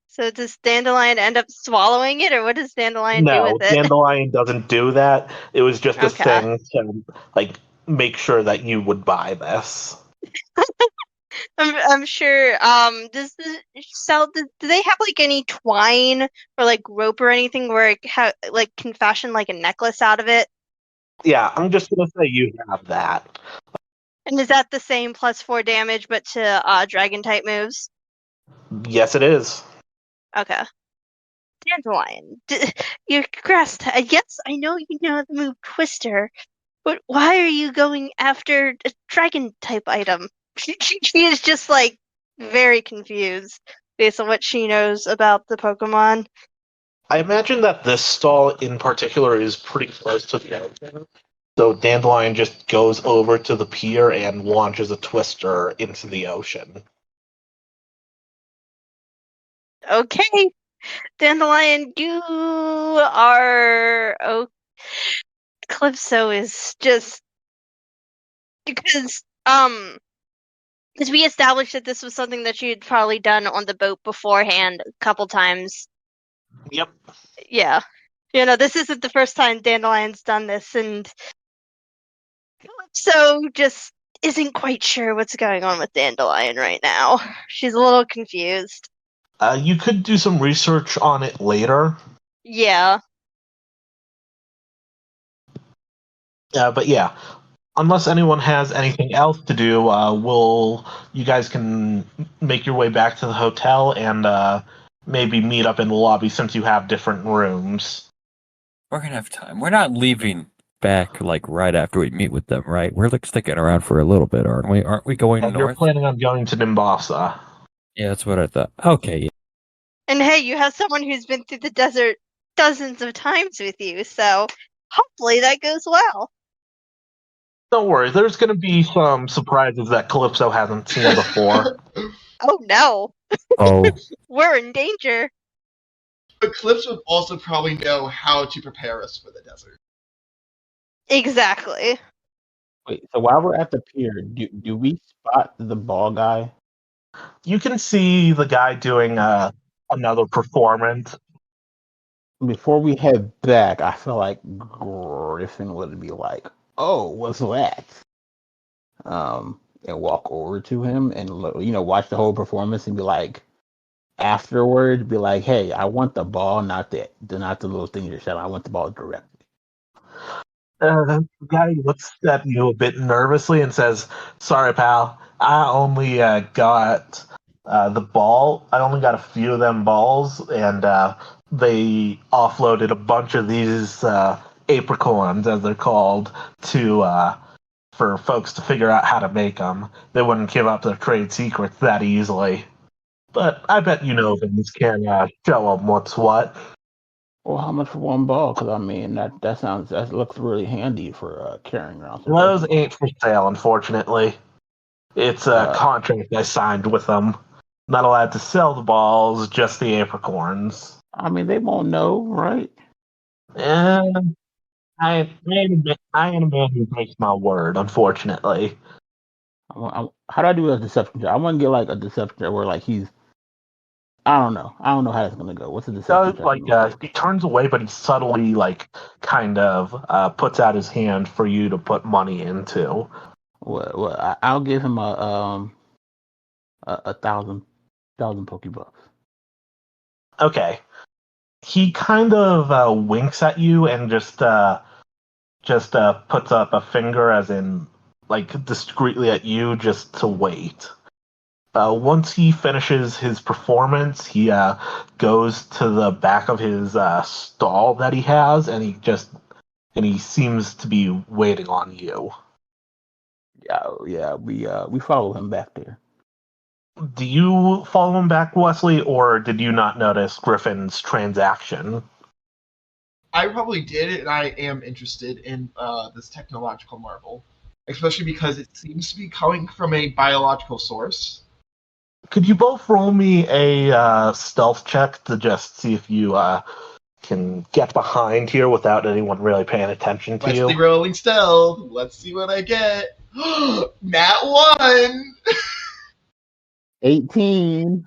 S3: So does Dandelion end up swallowing it, or what does Dandelion do with
S1: No,
S3: it?
S1: Dandelion doesn't do that. It was just a
S3: Okay.
S1: thing to like make sure that you would buy this.
S3: I'm sure. Does do they have like any twine or like rope or anything where it like can fashion like a necklace out of it?
S1: Yeah, I'm just gonna say you have that.
S3: And is that the same +4 damage but to dragon type moves?
S1: Yes, it is.
S3: Okay. Dandelion, your grass type. Yes, I know you know the move Twister, but why are you going after a dragon type item? She is just like very confused based on what she knows about the Pokemon.
S1: I imagine that this stall in particular is pretty close to the ocean, So Dandelion just goes over to the pier and launches a twister into the ocean.
S3: Okay, Dandelion, you are. Oh, Calypso is just because because we established that this was something that she had probably done on the boat beforehand a couple times.
S1: Yep.
S3: Yeah, this isn't the first time Dandelion's done this, and Calypso just isn't quite sure what's going on with Dandelion right now. She's a little confused.
S1: You could do some research on it later.
S3: Yeah.
S1: But yeah, unless anyone has anything else to do, you guys can make your way back to the hotel and maybe meet up in the lobby since you have different rooms.
S4: We're gonna have time. We're not leaving back like right after we meet with them, right? We're like sticking around for a little bit, aren't we? Aren't we going
S1: And you're
S4: north?
S1: planning on going to Nimbasa.
S4: Yeah, that's what I thought. Okay, yeah.
S3: And hey, you have someone who's been through the desert dozens of times with you, so hopefully that goes well.
S1: Don't worry, there's going to be some surprises that Calypso hasn't seen before.
S3: Oh no,
S4: Oh,
S3: we're in danger.
S2: But Clips would also probably know how to prepare us for the desert.
S3: Exactly.
S5: Wait, so while we're at the pier, do we spot the ball guy?
S1: You can see the guy doing another performance.
S5: Before we head back, I feel like Griffin would be like, "Oh, what's that?" And walk over to him and watch the whole performance and be like, afterward, be like, "Hey, I want the ball, not the little thing you're showing. I want the ball directly."
S1: The guy looks at you a bit nervously and says, "Sorry, pal. I only got the ball. I only got a few of them balls, and they offloaded a bunch of these apricorns, as they're called, to for folks to figure out how to make them. They wouldn't give up their trade secrets that easily. But I bet Unovans can show them what's what."
S5: Well, how much for one ball? Because I mean, that looks really handy for carrying around some
S1: Those
S5: Pokemon.
S1: ain't for sale, unfortunately. It's a contract I signed with them. Not allowed to sell the balls, just the apricorns.
S5: I mean, they won't know, right?
S1: And I ain't a man who breaks my word, unfortunately.
S5: How do I do a deception check? I want to get like a deception check where like he's. I don't know. I don't know how that's gonna go. What's a deception
S1: So,
S5: check?
S1: he turns away, but he subtly, kind of puts out his hand for you to put money into.
S5: What? I'll give him a thousand Pokebucks.
S1: Okay. He kind of winks at you and just puts up a finger, as in, discreetly at you, just to wait. Once he finishes his performance, he goes to the back of his stall that he has, and he seems to be waiting on you.
S5: Yeah. We follow him back there.
S1: Do you follow him back, Wesley, or did you not notice Griffin's transaction?
S2: I probably did, and I am interested in this technological marvel, especially because it seems to be coming from a biological source.
S1: Could you both roll me a stealth check to just see if you can get behind here without anyone really paying attention to
S2: Wesley
S1: you?
S2: rolling stealth. Let's see what I get. Nat 1!
S5: 18.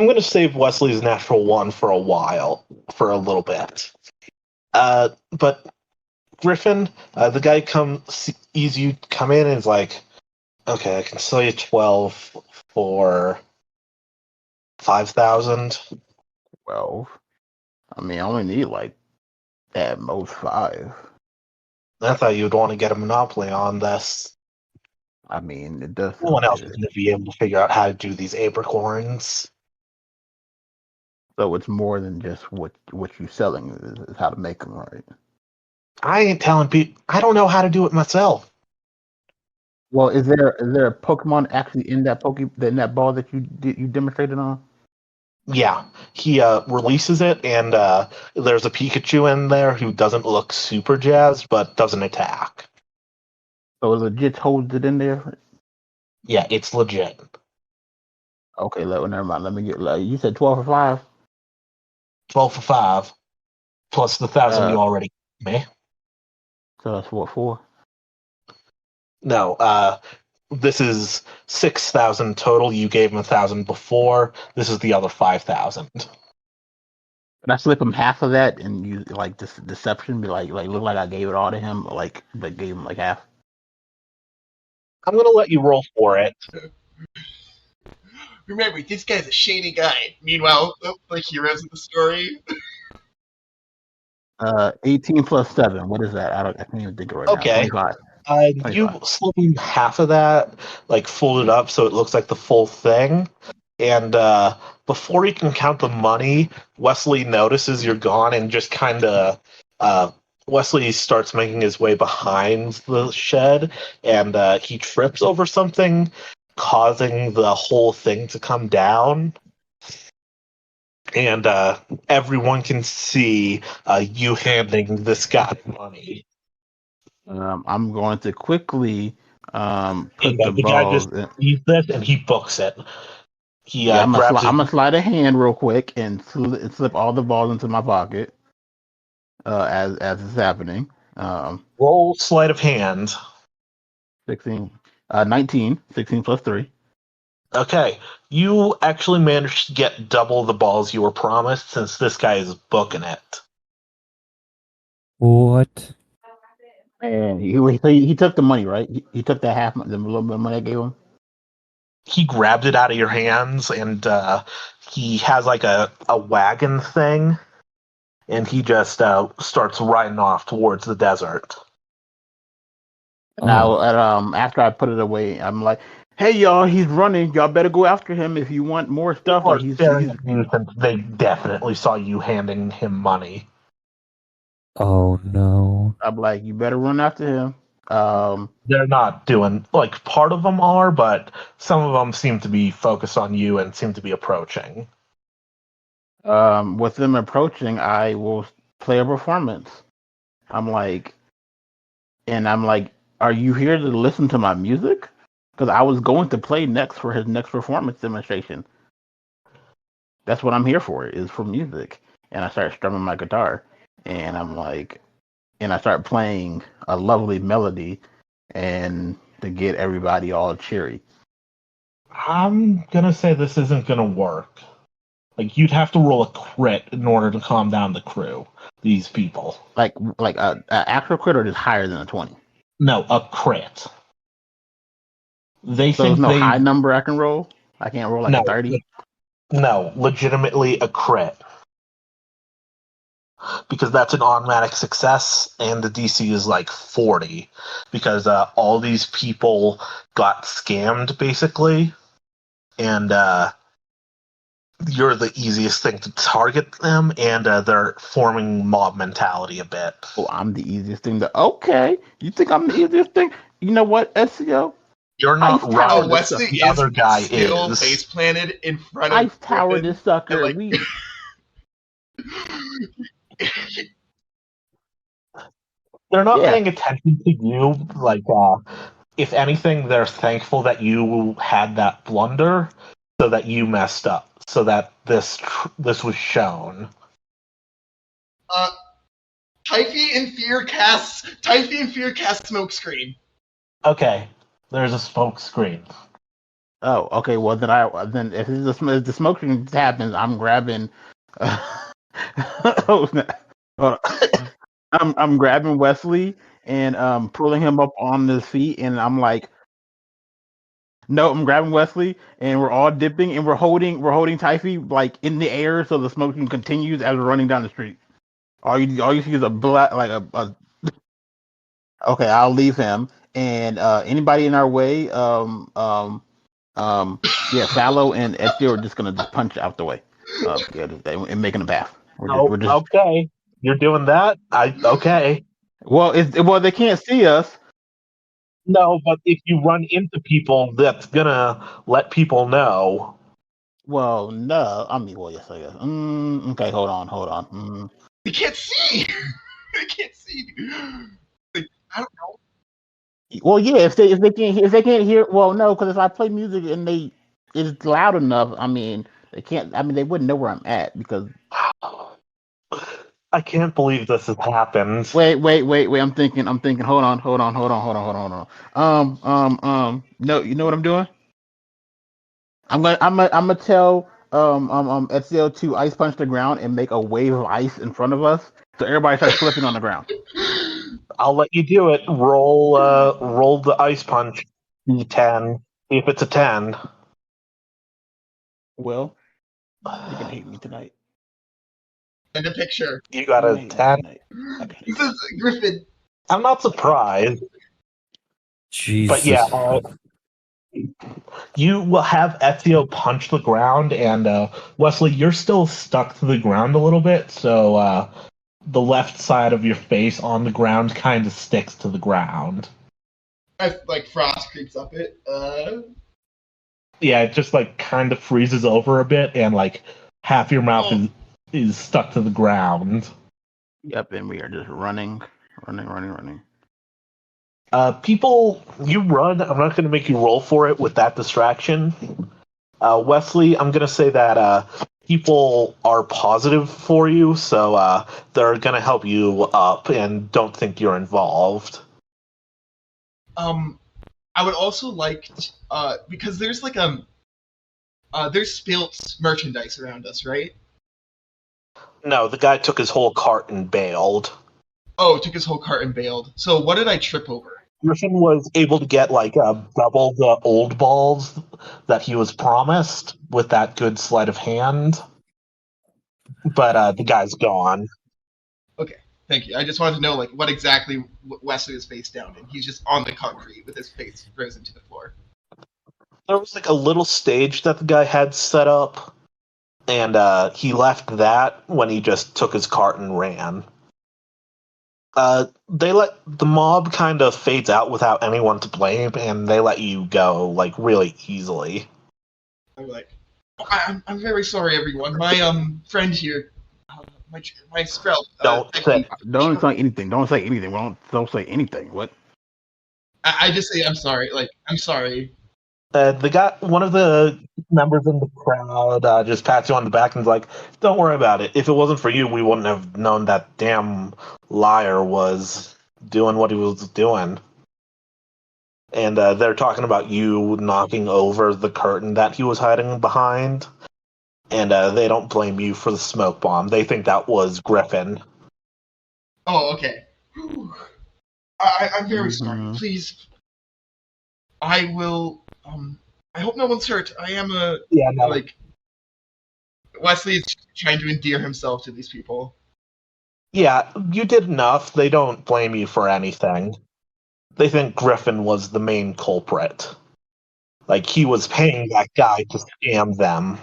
S1: I'm going to save Wesley's natural one for a little bit. But Griffin, the guy sees you come in and is like, "Okay, I can sell you 12 for 5,000.
S5: 12. I mean, I only need like at most 5.
S1: I thought you'd want to get a monopoly on this.
S5: I mean, it does.
S1: No one else
S5: sound
S1: is
S5: good.
S1: going to be able to figure out how to do these apricorns.
S5: So it's more than just what you're selling is how to make them, right?
S1: I ain't telling people. I don't know how to do it myself.
S5: Well, is there a Pokemon actually in that ball that you demonstrated on?
S1: Yeah, he releases it, and there's a Pikachu in there who doesn't look super jazzed, but doesn't attack.
S5: So it legit holds it in there.
S1: Yeah, it's legit.
S5: Okay, never mind. Let me get. You said 12 for 5.
S1: 12 for 5, plus the 1,000 you already gave me.
S5: So that's what 4.
S1: No, this is 6,000 total. You gave him 1,000 before. This is the other 5,000.
S5: Can I slip him half of that and use like this deception? Be like look like I gave it all to him, but gave him like half.
S1: I'm gonna let you roll for it.
S2: Remember, this guy's a shady guy. Meanwhile, the heroes of the story.
S5: 18 plus 7. What is that? I can't even think of it right
S1: Okay.
S5: now. 25.
S1: You slip him half of that, like fold it up so it looks like the full thing. And before he can count the money, Wesley notices you're gone and just kind of. Wesley starts making his way behind the shed, and he trips over something, causing the whole thing to come down. And everyone can see you handing this guy money.
S5: I'm going to quickly put
S1: And
S5: the
S1: guy
S5: balls.
S1: just sees this and he books it. He
S5: Yeah,
S1: grabs it.
S5: I'm gonna slide a hand real quick and slip all the balls into my pocket. As it's happening.
S1: Roll sleight of hand.
S5: 16, 19, 16 plus 3.
S1: Okay, you actually managed to get double the balls you were promised since this guy is booking it.
S4: What?
S5: And he took the money, right? He took that half, the little bit of money I gave him.
S1: He grabbed it out of your hands, and he has like a wagon thing, and he just starts riding off towards the desert.
S5: Now, after I put it away, I'm like, "Hey, y'all, he's running. Y'all better go after him if you want more stuff."
S1: People are
S5: Like he's
S1: staring at you since they definitely saw you handing him money.
S4: Oh no.
S5: I'm like, "You better run after him."
S1: They're not doing, like, part of them are, but some of them seem to be focused on you and seem to be approaching.
S5: With them approaching, I will play a performance. I'm like, "Are you here to listen to my music?" Because I was going to play next for his next performance demonstration. That's what I'm here for, is for music. And I start strumming my guitar, and I start playing a lovely melody, and to get everybody all cheery.
S1: I'm gonna say this isn't gonna work. Like, you'd have to roll a crit in order to calm down the crew. These people.
S5: Like a actual crit or just higher than a 20.
S1: No, a crit. They
S5: So
S1: think
S5: there's no
S1: they
S5: high number I can roll. I can't roll like a 30.
S1: no, legitimately a crit. Because that's an automatic success, and the DC is like 40. Because all these people got scammed, basically, and you're the easiest thing to target them, and they're forming mob mentality a bit.
S5: Oh, I'm the easiest thing to. Okay, you think I'm the easiest thing? You know what, SEO?
S1: You're not
S5: Ice
S1: right.
S5: Tower
S2: Wesley
S1: The
S2: is
S1: other guy
S2: still
S1: is.
S2: face planted in front of
S5: Ice Tower
S2: Griffin,
S5: this sucker.
S2: and, like,
S1: They're not
S5: Yeah.
S1: paying attention to you. Like, if anything, they're thankful that you had that blunder, so that you messed up, so that this was shown.
S2: Typhy and Fear casts smokescreen.
S1: Okay, there's a smoke screen.
S5: Oh, okay. Well, then if the smoking happens, I'm grabbing. Oh, hold on. I'm grabbing Wesley and pulling him up on his feet, and I'm like, no, I'm grabbing Wesley, and we're all dipping, and we're holding Typhy like in the air, so the smoking continues as we're running down the street. All you see is a black a. Okay, I'll leave him, and anybody in our way, yeah, Fallow and Ezio are just gonna just punch out the way. And making a path. We're just
S1: Okay. You're doing that? Okay.
S5: well, they can't see us.
S1: No, but if you run into people, that's gonna let people know.
S5: Well, no. I mean, well, yes, I guess. Okay, hold on.
S2: They can't see. They can't see. Like, I don't know.
S5: Well, yeah, if they can't hear, well, no, because if I play music and it's loud enough, I mean, they can't. I mean, they wouldn't know where I'm at because
S1: I can't believe this has happened.
S5: wait. I'm thinking. Hold on. No, you know what I'm doing? I'm gonna tell Ezio to ice punch the ground and make a wave of ice in front of us, so everybody starts slipping on the ground.
S1: I'll let you do it. Roll the ice punch. D10. See if it's a 10.
S5: Well, you're gonna hate me tonight.
S2: And the picture.
S1: You got
S5: You're
S1: a
S5: gonna hate me
S1: 10.
S5: tonight. I got
S2: This
S5: it.
S2: is Griffin.
S1: I'm not surprised,
S4: Jesus.
S1: but yeah, you will have Ezio punch the ground, and Wesley, you're still stuck to the ground a little bit, so the left side of your face on the ground kind of sticks to the ground.
S2: As like frost creeps up it.
S1: Yeah, it just like kind of freezes over a bit, and like half your mouth is stuck to the ground.
S5: Yep, and we are just running.
S1: People, you run. I'm not going to make you roll for it with that distraction. Wesley, I'm going to say that people are positive for you, so they're going to help you up and don't think you're involved.
S2: I would also like because there's like there's spilt merchandise around us, right?
S1: No, the guy took his whole cart and bailed.
S2: Oh, took his whole cart and bailed. So what did I trip over?
S1: Griffin was able to get like double the old balls that he was promised with that good sleight of hand, but the guy's gone.
S2: Okay, thank you. I just wanted to know like what exactly Wesley is face down in. He's just on the concrete with his face frozen to the floor.
S1: There was like a little stage that the guy had set up, and he left that when he just took his cart and ran. They let the mob kind of fades out without anyone to blame, and they let you go like really easily.
S2: I'm like, I'm very sorry, everyone. My friend here, my sprout.
S1: Don't say.
S5: Don't say anything. Don't say anything. Don't say anything. What?
S2: I just say I'm sorry. Like I'm sorry.
S1: The guy, one of the members in the crowd, just pats you on the back and is like, "Don't worry about it. If it wasn't for you, we wouldn't have known that damn liar was doing what he was doing." And they're talking about you knocking over the curtain that he was hiding behind, and they don't blame you for the smoke bomb. They think that was Griffin.
S2: Oh, okay. Whew. I'm very sorry. Please, I will. I hope no one's hurt. I am like Wesley is trying to endear himself to these people.
S1: Yeah, you did enough. They don't blame you for anything. They think Griffin was the main culprit. Like, he was paying that guy to scam them.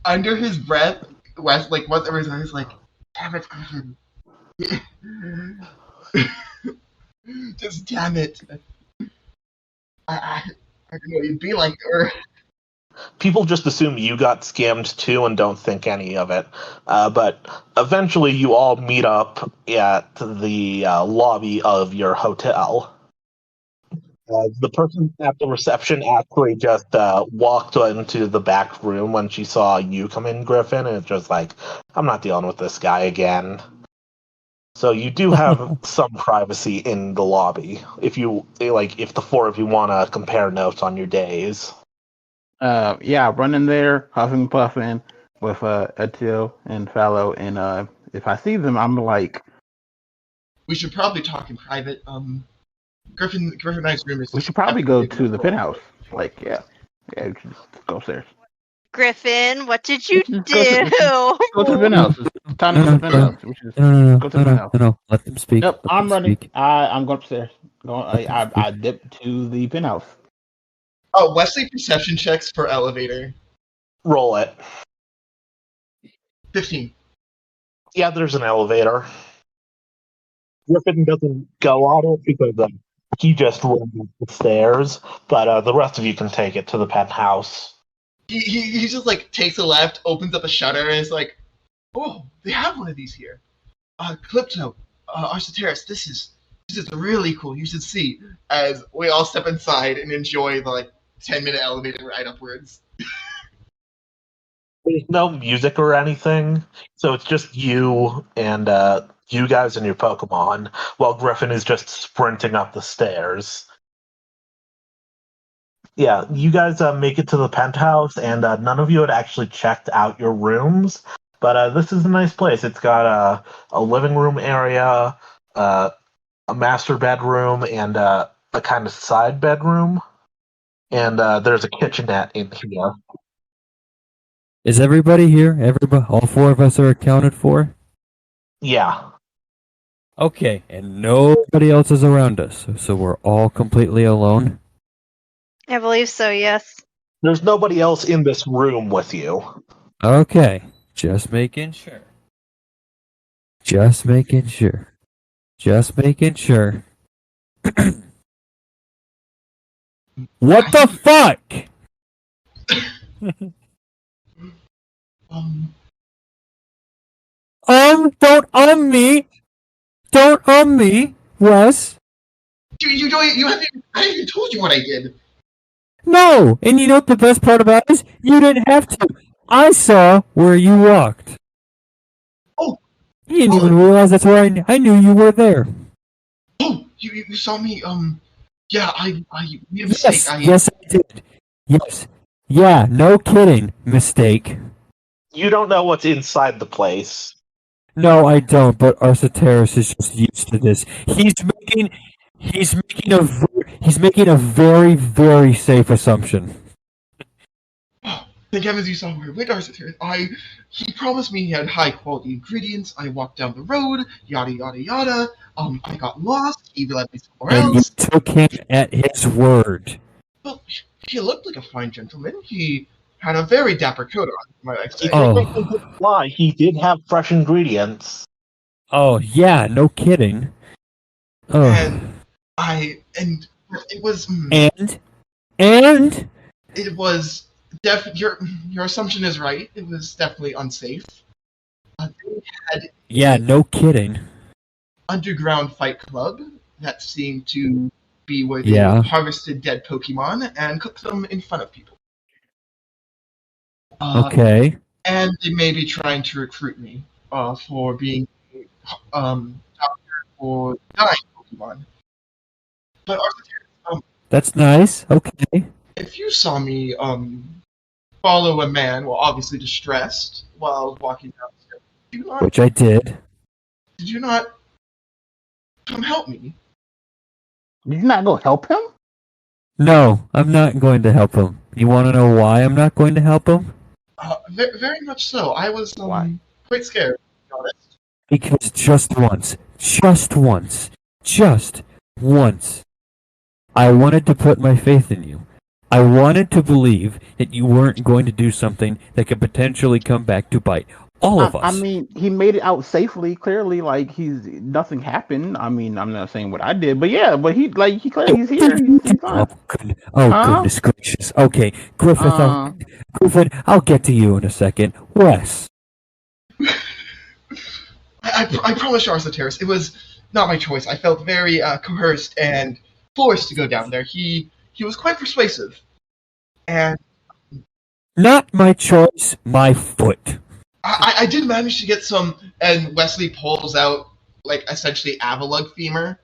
S2: Under his breath, Wes, like, whatever he's like, damn it, Griffin. Just damn it. I don't know, you'd be like, or
S1: People just assume you got scammed too and don't think any of it. But eventually you all meet up at the lobby of your hotel. The person at the reception actually just walked into the back room when she saw you come in, Griffin, and it's just like, I'm not dealing with this guy again. So you do have some privacy in the lobby if the four of you want to compare notes on your days.
S5: Yeah, run in there, huffing puffing with Ezio and Fallow, and if I see them, I'm like,
S2: we should probably talk in private. Griffin and I's room is.
S5: we should probably go to the penthouse. Like, yeah, we should just go upstairs.
S3: Griffin, what did you do?
S5: Go to the penthouse. It's time to go to the penthouse. We should
S4: No,
S5: go to the penthouse.
S4: no. Let them speak.
S5: Yep,
S4: Let
S5: I'm
S4: them
S5: running.
S4: speak.
S5: I'm going upstairs. I dip to the penthouse.
S2: Oh, Wesley perception checks for elevator.
S1: Roll it.
S2: 15.
S1: Yeah, there's an elevator. Griffin doesn't go on it because he just runs up the stairs, but the rest of you can take it to the penthouse.
S2: he just like takes a left, opens up a shutter, and is like, "Oh, they have one of these here. Calypso, Arcturus, this is really cool. You should see." As we all step inside and enjoy the like 10-minute elevator ride upwards.
S1: There's no music or anything, so it's just you and you guys and your Pokemon, while Griffin is just sprinting up the stairs. Yeah, you guys make it to the penthouse, and none of you had actually checked out your rooms, but this is a nice place. It's got a living room area, a master bedroom, and a kind of side bedroom, and there's a kitchenette in here.
S4: Is everybody here? Everybody, all four of us are accounted for?
S1: Yeah.
S4: Okay, and nobody else is around us, so we're all completely alone?
S3: I believe so, yes.
S1: There's nobody else in this room with you.
S4: Okay, just making sure. Just making sure. Just making sure. What the fuck?
S2: Um,
S4: Don't me. Don't me, Wes.
S2: you haven't. I haven't even told you what I did.
S4: No, and you know what the best part about it is? You didn't have to. I saw where you walked.
S2: Oh.
S4: You didn't even realize that's where I knew you were there.
S2: Oh, you saw me. Yeah, I made a mistake.
S4: Yes, I did. Yes. Yeah, no kidding. Mistake.
S1: You don't know what's inside the place.
S4: No, I don't, but Arcturus is just used to this. He's making a very, very safe assumption.
S2: Thank heavens you saw where we went, Arcturus. He promised me he had high quality ingredients. I walked down the road, yada yada yada. I got lost. He led me somewhere
S4: And you
S2: else.
S4: took him at his word.
S2: Well, he looked like a fine gentleman. He had a very dapper coat on, might I say.
S1: Why? He did have fresh ingredients.
S4: Oh, yeah, no kidding. Oh.
S2: And it was.
S4: And?
S2: It was your assumption is right. It was definitely unsafe. They had
S4: Yeah, no kidding.
S2: underground fight club that seemed to be where they
S4: Yeah.
S2: harvested dead Pokemon and cooked them in front of people.
S4: Okay.
S2: And they may be trying to recruit me for being doctor for dying Pokemon. But
S4: That's nice. Okay.
S2: if you saw me follow a man, well, obviously distressed, while walking down the stairs,
S4: Which I did.
S2: did you not come help me?
S5: Did you not go help him?
S4: No, I'm not going to help him. You want to know why I'm not going to help him?
S2: Very much so. I was
S5: Why?
S2: quite scared, to be honest.
S4: Because just once, I wanted to put my faith in you. I wanted to believe that you weren't going to do something that could potentially come back to bite all of us.
S5: I mean, he made it out safely. Clearly, like nothing happened. I mean, I'm not saying what I did, but yeah, but he clearly he's here. He's fine.
S4: Goodness gracious. Okay, Griffin, I'll get to you in a second. Wes.
S2: I promise you, Arcturus, it was not my choice. I felt very coerced and forced to go down there. He was quite persuasive, and
S4: Not my choice, my foot.
S2: I did manage to get some. And Wesley pulls out like essentially Avalug femur.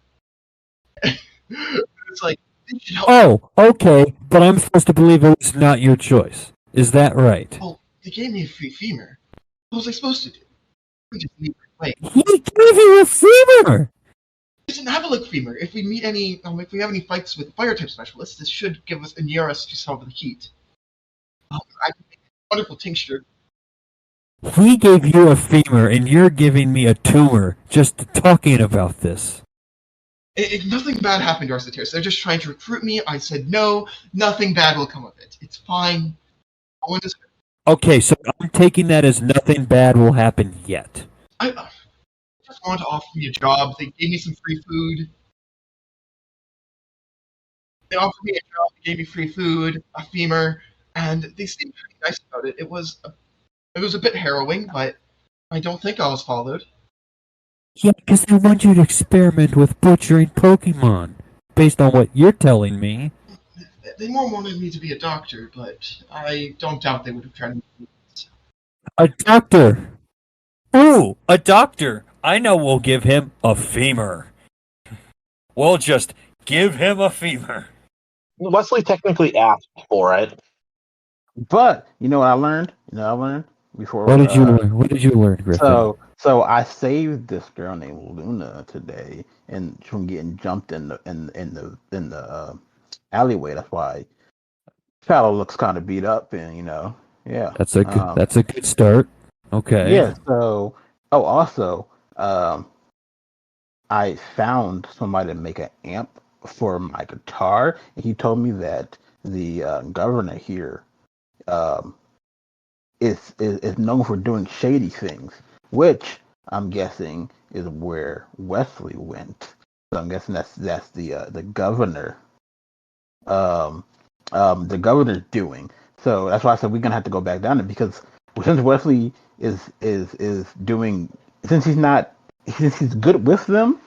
S2: It's like this should help.
S4: Oh, okay, but I'm supposed to believe it was not your choice. Is that right?
S2: Well, they gave me a free femur. What was I supposed to do? I just leave it away.
S4: He gave you a femur!
S2: It's an Avalug femur. If we meet any, if we have any fights with fire type specialists, this should give us ignore us to some of the heat. I can make a wonderful tincture.
S4: He gave you a femur, and you're giving me a tumor just talking about this.
S2: Nothing bad happened to Arcturus. They're just trying to recruit me. I said no. Nothing bad will come of it. It's fine. I want to.
S4: Okay, so I'm taking that as nothing bad will happen yet.
S2: I just wanted to offer me a job. They gave me some free food. They offered me a job. They gave me free food, a femur. and they seemed pretty nice about it. It was a bit harrowing, but I don't think I was followed.
S4: Yeah, because they want you to experiment with butchering Pokemon, based on what you're telling me.
S2: They more wanted me to be a doctor, but I don't doubt they would have tried to.
S4: A doctor! Ooh, a doctor! I know we'll give him a femur. We'll just give him a femur.
S1: Wesley technically asked for it.
S5: But you know what I learned? Before.
S4: What did you learn? What did you learn, Griffin?
S5: So I saved this girl named Luna today, and from getting jumped in the alleyway. That's why Paddle looks kind of beat up, and yeah.
S4: That's a good start. Okay.
S5: Yeah. So, also, I found somebody to make an amp for my guitar, and he told me that the governor here um, is known for doing shady things, which I'm guessing is where Wesley went. So I'm guessing that's the governor, um, the governor's doing. So that's why I said we're gonna have to go back down there because since Wesley is doing since he's good with them,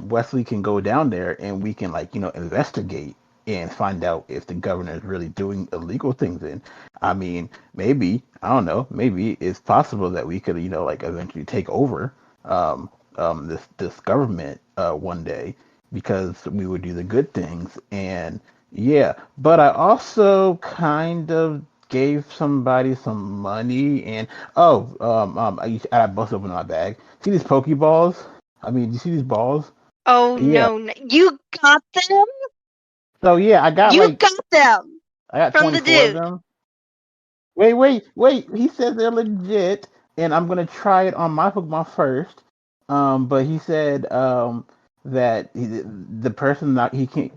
S5: Wesley can go down there and we can investigate and find out if the governor is really doing illegal things. And I mean, maybe I don't know. Maybe it's possible that we could eventually take over this government one day because we would do the good things. And yeah, but I also kind of gave somebody some money and I busted open my bag. See these Pokeballs? I mean, you see these balls?
S3: Oh
S5: Yeah.
S3: no, you got them?
S5: So yeah, I got
S3: You got them
S5: I got
S3: from the
S5: 24 of
S3: dude.
S5: them. Wait. He says they're legit, and I'm gonna try it on my Pokemon first. But he said that the person that he can't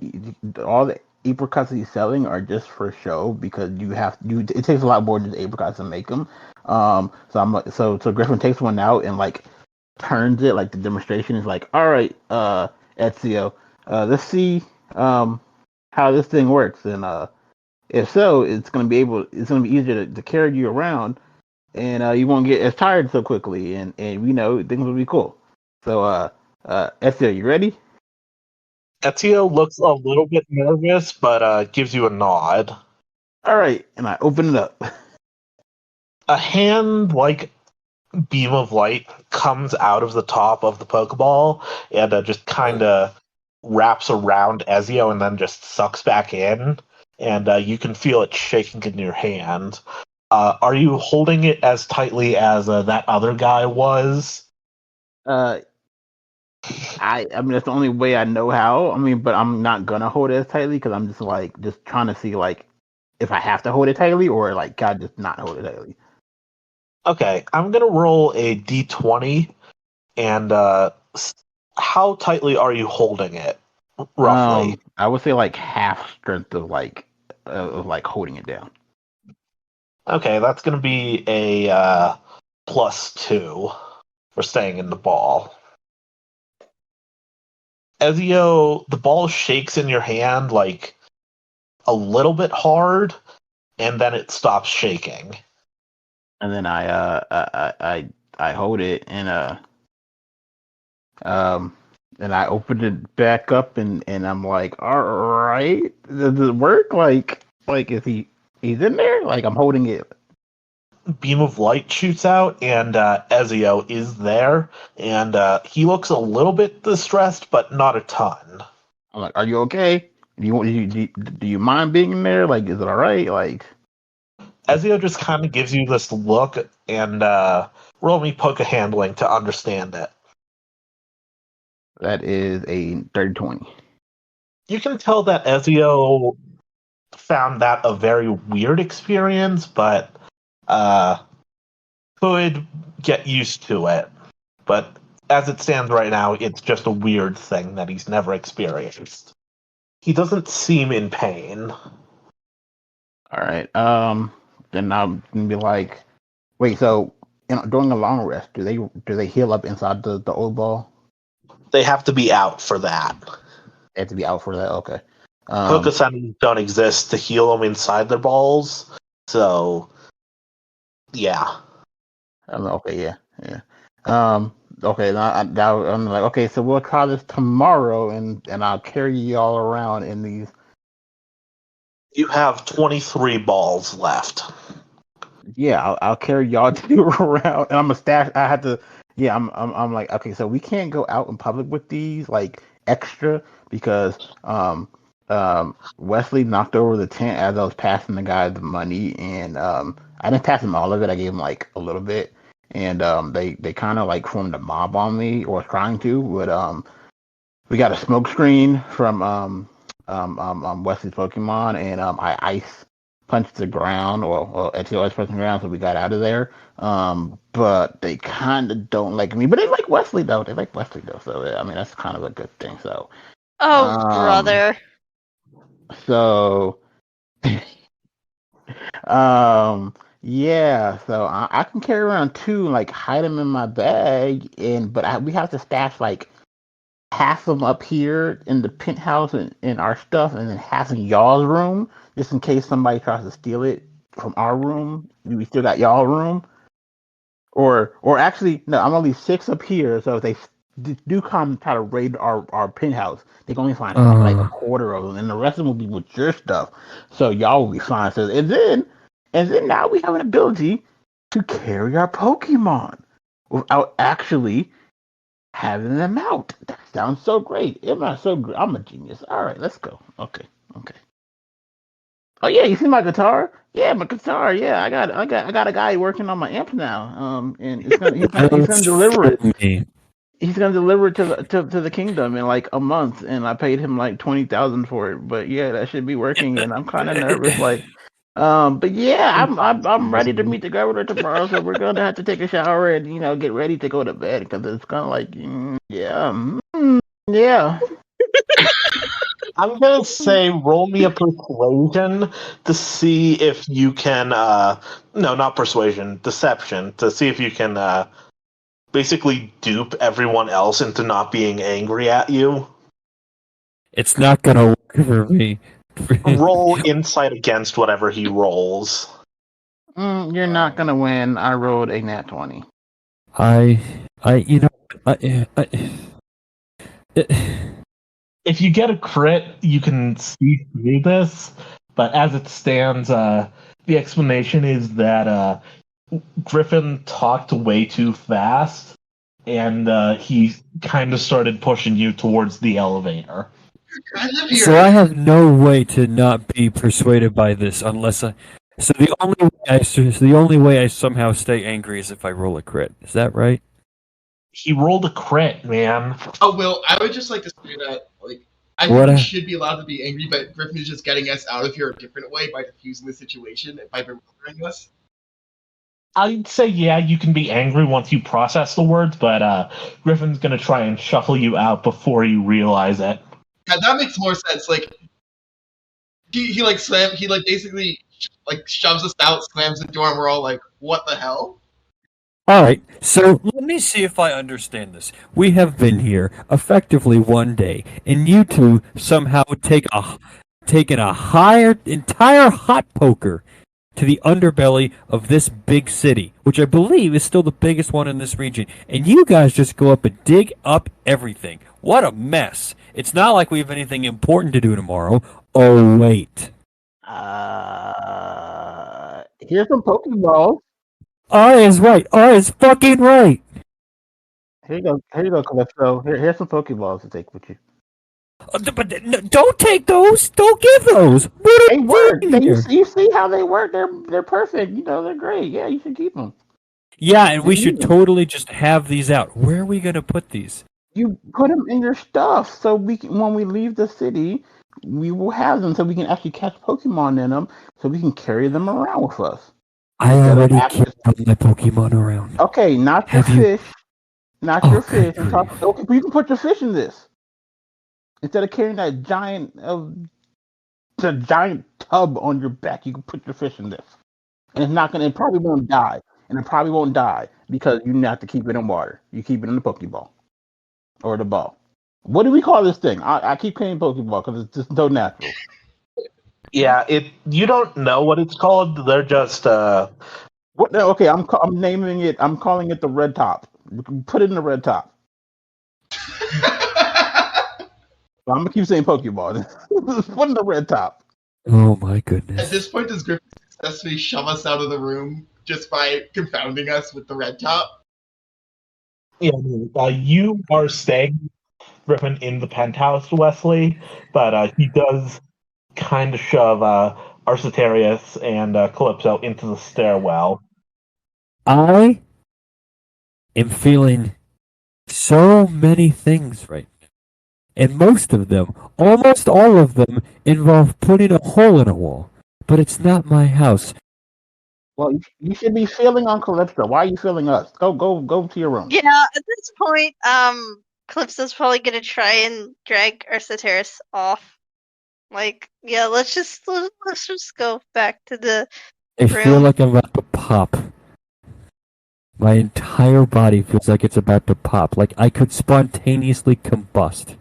S5: all the apricots he's selling are just for show because it takes a lot more than apricots to make them. So I'm like, so Griffin takes one out and turns it like the demonstration is like, all right, Ezio, let's see how this thing works, and if so, it's gonna be easier to carry you around, and you won't get as tired so quickly, and things will be cool. So Ezio, you ready?
S1: Ezio looks a little bit nervous, but gives you a nod.
S5: All right, and I open it up.
S1: A hand like beam of light comes out of the top of the Pokeball and just kind of wraps around Ezio and then just sucks back in. And you can feel it shaking in your hand. Are you holding it as tightly as that other guy was?
S5: I mean that's the only way I know how. I mean, but I'm not gonna hold it as tightly because I'm just trying to see if I have to hold it tightly or can I just not hold it tightly.
S1: Okay, I'm gonna roll a d20, and how tightly are you holding it, roughly?
S5: I would say half strength of holding it down.
S1: Okay, that's gonna be a +2 for staying in the ball. Ezio, the ball shakes in your hand a little bit hard, and then it stops shaking.
S5: And then I hold it and I opened it back up and I'm like, all right, does it work? Is he's in there? I'm holding it.
S1: Beam of light shoots out, and Ezio is there, and he looks a little bit distressed, but not a ton.
S5: I'm like, are you okay? Do you mind being in there? Is it all right?
S1: Ezio just kind of gives you this look, and roll me poke handling to understand it.
S5: That is a 30-20.
S1: You can tell that Ezio found that a very weird experience, but could get used to it. But as it stands right now, it's just a weird thing that he's never experienced. He doesn't seem in pain.
S5: All right. Then I'm gonna be like, wait. So, during a long rest, do they heal up inside the old ball?
S1: They have to be out for that.
S5: They have to be out for that. Okay.
S1: Focus enemies don't exist to heal them inside their balls, so yeah.
S5: Okay, yeah. Okay, now I'm like, okay, so we'll try this tomorrow, and I'll carry y'all around in these.
S1: You have 23 balls left.
S5: Yeah, I'll carry y'all two around, and I'm a stash. I had to. Yeah, I'm like, okay, so we can't go out in public with these like extra because Wesley knocked over the tent as I was passing the guy the money, and I didn't pass him all of it. I gave him like a little bit, and they kind of like formed a mob on me, or trying to, but we got a smoke screen from Wesley's Pokemon, and I ice punched the ground, or SOS punched the ground, so we got out of there. But they kind of don't like me, but they like Wesley though. They like Wesley though, so I mean that's kind of a good thing. So,
S3: Oh, brother.
S5: so, yeah. So I can carry around two, like hide them in my bag, but we have to stash like half of them up here in the penthouse and in our stuff, and then half in y'all's room, just in case somebody tries to steal it from our room. We still got y'all room. Or actually, no, I'm gonna leave 6 up here. So if they do come and try to raid our penthouse, they can only find like a quarter of them, and the rest of them will be with your stuff. So y'all will be fine. So and then now we have an ability to carry our Pokemon without actually having them out. That sounds so great. Am I so great? I'm a genius. All right, let's go. Okay. Oh yeah, you see my guitar? Yeah, my guitar. Yeah, I got a guy working on my amp now. And he's gonna deliver it. He's gonna deliver it to the kingdom in like a month, and I paid him like 20,000 for it. But yeah, that should be working, and I'm kind of nervous. Like, but yeah, I'm ready to meet the governor tomorrow, so we're gonna have to take a shower and get ready to go to bed because it's kind of like yeah.
S1: I'm gonna say roll me a persuasion to see if you can no, not persuasion, deception, to see if you can basically dupe everyone else into not being angry at you.
S4: It's not gonna work for me.
S1: Roll insight against whatever he rolls.
S5: You're not gonna win. I rolled a nat 20.
S1: If you get a crit, you can see through this, but as it stands, the explanation is that Griffin talked way too fast, and he kind of started pushing you towards the elevator.
S2: I live here.
S4: So I have no way to not be persuaded by this unless I. So the only way I somehow stay angry is if I roll a crit. Is that right?
S1: He rolled a crit, man.
S2: Oh, Will, I would just like to say that, I think we should be allowed to be angry, but Griffin is just getting us out of here a different way by diffusing the situation and by remembering us.
S1: I'd say, yeah, you can be angry once you process the words, but Griffin's gonna try and shuffle you out before you realize it.
S2: Yeah, that makes more sense. He basically shoves us out, slams the door, and we're all like, what the hell?
S4: Alright, so let me see if I understand this. We have been here effectively one day, and you two somehow taken a entire hot poker to the underbelly of this big city, which I believe is still the biggest one in this region, and you guys just go up and dig up everything. What a mess. It's not like we have anything important to do tomorrow. Oh, wait.
S5: Here's some Pokeballs.
S4: I is right. I is fucking right.
S5: Here you go, Calypso. Here's some Pokeballs to take with you.
S4: But don't take those. Don't give those.
S5: They work. You see how they work. They're perfect. They're great. Yeah, you should keep them.
S4: Yeah, and we should totally just have these out. Where are we gonna put these?
S5: You put them in your stuff, so when we leave the city, we will have them, so we can actually catch Pokemon in them, so we can carry them around with us.
S4: I already carry my Pokemon around.
S5: Okay, not your fish. Not your fish. Okay, but you can put your fish in this. Instead of carrying that giant tub on your back, you can put your fish in this. And it probably won't die. And it probably won't die because you have to keep it in water. You keep it in the Pokeball. Or the ball. What do we call this thing? I keep saying Pokeball because it's just so natural.
S1: Yeah, you don't know what it's called. They're just
S5: What? No, okay, I'm naming it. I'm calling it the red top. You can put it in the red top. So I'm gonna keep saying Pokeball. Put in the red top.
S4: Oh my
S2: At
S4: goodness.
S2: this point, does Griffin successfully shove us out of the room just by confounding us with the red top?
S1: yeah. You are staying Griffin in the penthouse, Wesley, but he does kind of shove Arcetarius and Calypso into the stairwell.
S4: I am feeling so many things right now. And most of them, almost all of them, involve putting a hole in a wall. But it's not my house.
S5: Well, you should be feeling on Calypso. Why are you feeling us? Go to your room.
S3: Yeah, at this point, Calypso's probably gonna try and drag Arcetarius off. Like, yeah, let's just go back to the
S4: I feel
S3: room.
S4: like I'm about to pop. My entire body feels like it's about to pop. Like I could spontaneously combust.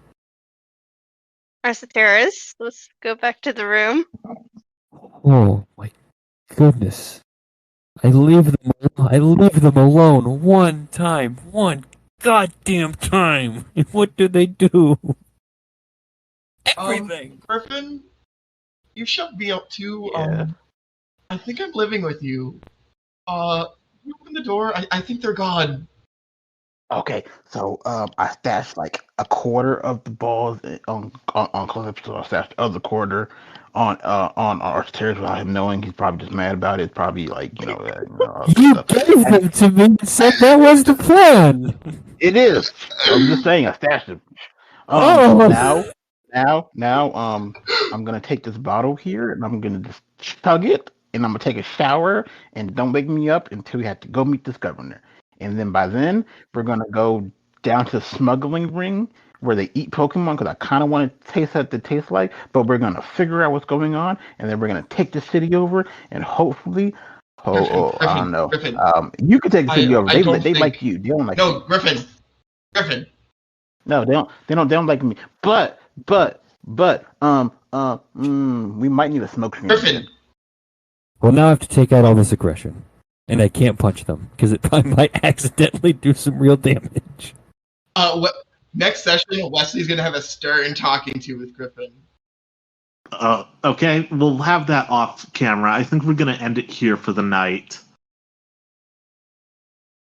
S3: Arcetarius, let's go back to the room.
S4: Oh my goodness. I leave them alone one goddamn time. And what do they do? Everything.
S2: Griffin, you shoved me out too.
S1: Yeah.
S2: I think I'm living with you. You open the door. I think they're gone.
S5: Okay, so I stashed like a quarter of the balls on Calypso. I stashed the other quarter on Arcturus without him knowing. He's probably just mad about it. It's probably like all this
S4: You
S5: stuff.
S4: gave them to me and said that was the plan.
S5: It is. I'm just saying I stashed him.
S4: Oh.
S5: Now, I'm gonna take this bottle here and I'm gonna just chug it and I'm gonna take a shower and don't wake me up until we have to go meet this governor. And then by then we're gonna go down to the smuggling ring where they eat Pokemon because I kind of want to taste what they taste like. But we're gonna figure out what's going on and then we're gonna take the city over and hopefully, I don't know.
S2: Griffin,
S5: you can take the city over.
S2: I don't
S5: They
S2: think-
S5: like you. They don't like you.
S2: No, Griffin.
S5: No, they don't like me. But we might need a smoke screen.
S2: Griffin.
S4: Well, now I have to take out all this aggression. And I can't punch them, because I might accidentally do some real damage.
S2: Next session, Wesley's gonna have a stern talking to with Griffin.
S1: Okay, we'll have that off camera. I think we're going to end it here for the night.